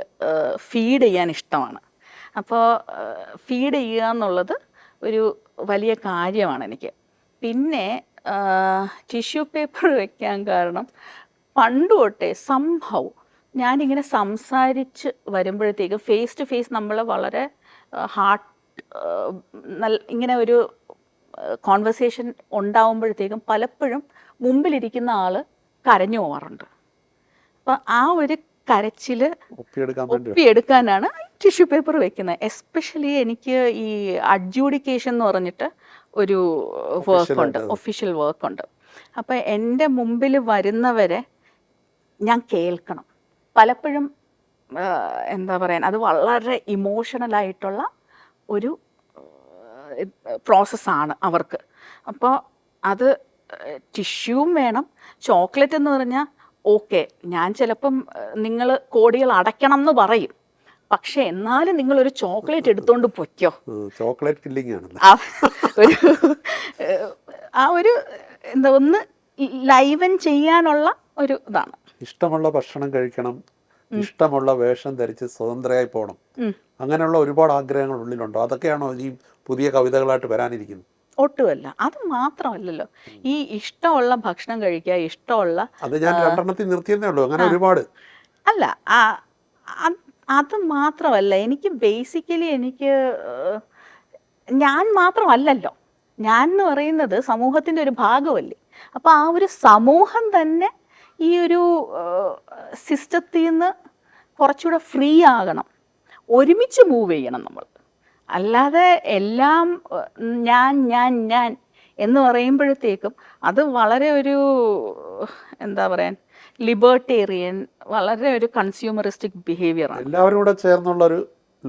ഫീഡ് ചെയ്യാൻ ഇഷ്ടമാണ്. അപ്പോൾ ഫീഡ് ചെയ്യുക എന്നുള്ളത് ഒരു വലിയ കാര്യമാണ് എനിക്ക്. പിന്നെ ടിഷ്യൂ പേപ്പർ വെക്കാൻ കാരണം പണ്ട് തൊട്ടേ സംഭവം ഞാനിങ്ങനെ സംസാരിച്ച് വരുമ്പോഴത്തേക്ക് ഫേസ് ടു ഫേസ് നമ്മൾ വളരെ ഹാർട്ട് ഇങ്ങനെ ഒരു കോൺവെർസേഷൻ ഉണ്ടാവുമ്പോഴത്തേക്കും പലപ്പോഴും മുമ്പിലിരിക്കുന്ന ആൾ കരഞ്ഞു പോവാറുണ്ട്. അപ്പം ആ ഒരു കരച്ചിൽ ഒപ്പിയെടുക്കാനാണ് ടിഷ്യൂ പേപ്പർ വെക്കുന്നത്. എസ്പെഷ്യലി എനിക്ക് ഈ അഡ്ജൂഡിക്കേഷൻ എന്ന് പറഞ്ഞിട്ട് ഒരു വർക്കുണ്ട്, ഒഫീഷ്യൽ വർക്കുണ്ട്. അപ്പം എൻ്റെ മുമ്പിൽ വരുന്നവരെ ഞാൻ കേൾക്കണം. പലപ്പോഴും എന്താ പറയാൻ, അത് വളരെ ഇമോഷണലായിട്ടുള്ള ഒരു പ്രോസസ്സാണ് അവർക്ക്. അപ്പോൾ അത് ടിഷ്യൂവും വേണം. ചോക്ലേറ്റ് എന്ന് പറഞ്ഞാൽ ഓക്കെ, ഞാൻ ചിലപ്പം നിങ്ങൾ കോടികൾ അടയ്ക്കണം എന്ന് പറയും, പക്ഷെ എന്നാലും നിങ്ങളൊരു ചോക്ലേറ്റ് എടുത്തോണ്ട് പൊയ്ക്കോ. ചോക്ലേറ്റ് ഫില്ലിംഗ് ആണ് ആ ഒരു എന്താ ഒന്ന് ലൈവൻ ചെയ്യാനുള്ള ഒരു ഇതാണ്. ഇഷ്ടമുള്ള ഭക്ഷണം കഴിക്കണം, ഇഷ്ടമുള്ള വേഷം ധരിച്ച് സ്വതന്ത്രയായി പോകണം, അങ്ങനെയുള്ള ഒരുപാട് ആഗ്രഹങ്ങൾ ഉള്ളിലുണ്ടോ? അതൊക്കെയാണോ ഈ പുതിയ കവിതകളായിട്ട് വരാനിരിക്കുന്നത്? ഒട്ടുമല്ല. അത് മാത്രമല്ലല്ലോ, ഈ ഇഷ്ടമുള്ള ഭക്ഷണം കഴിക്കുക, ഇഷ്ടമുള്ള അത് ഞാൻ രണ്ടെണ്ണത്തിൽ നിർത്തിയെന്നേ ഉള്ളൂ, അങ്ങനെ ഒരുപാട് അല്ല. അത് മാത്രമല്ല, എനിക്ക് ബേസിക്കലി എനിക്ക് ഞാൻ മാത്രമല്ലല്ലോ, ഞാൻ എന്ന് പറയുന്നത് സമൂഹത്തിൻ്റെ ഒരു ഭാഗമല്ലേ. അപ്പോൾ ആ ഒരു സമൂഹം തന്നെ ഈ ഒരു സിസ്റ്റത്തിൽ നിന്ന് കുറച്ചുകൂടെ ഫ്രീ ആകണം, ഒരുമിച്ച് മൂവ് ചെയ്യണം നമ്മൾ. അല്ലാതെ എല്ലാം ഞാൻ ഞാൻ ഞാൻ എന്ന് പറയുമ്പോഴത്തേക്കും അത് വളരെ ഒരു എന്താ പറയാൻ ലിബർട്ടേറിയൻ, വളരെ ഒരു കൺസ്യൂമറിസ്റ്റിക് ബിഹേവിയറാണ്. എല്ലാവരും കൂടെ ചേർന്നുള്ളൊരു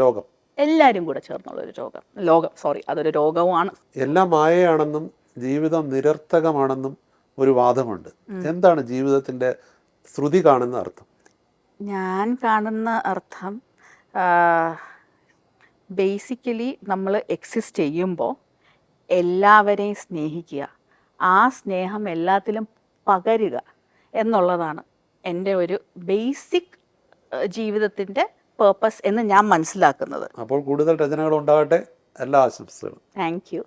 ലോകം, എല്ലാവരും കൂടെ ചേർന്നുള്ളൊരു ലോകം സോറി അതൊരു രോഗവുമാണ്. എല്ലാം മായയാണെന്നും ജീവിതം നിരർത്ഥകമാണെന്നും ഒരു വാദമുണ്ട്. എന്താണ് ജീവിതത്തിൻ്റെ ശ്രുതി കാണുന്ന അർത്ഥം? ഞാൻ കാണുന്ന അർത്ഥം ബേസിക്കലി നമ്മൾ എക്സിസ്റ്റ് ചെയ്യുമ്പോൾ എല്ലാവരെയും സ്നേഹിക്കുക, ആ സ്നേഹം എല്ലാത്തിലും പകരുക എന്നുള്ളതാണ് എൻ്റെ ഒരു ബേസിക് ജീവിതത്തിൻ്റെ പേർപ്പസ് എന്ന് ഞാൻ മനസ്സിലാക്കുന്നത്. അപ്പോൾ കൂടുതൽ രചനകൾ ഉണ്ടാകട്ടെ. എല്ലാ ആശംസകളും. Thank you.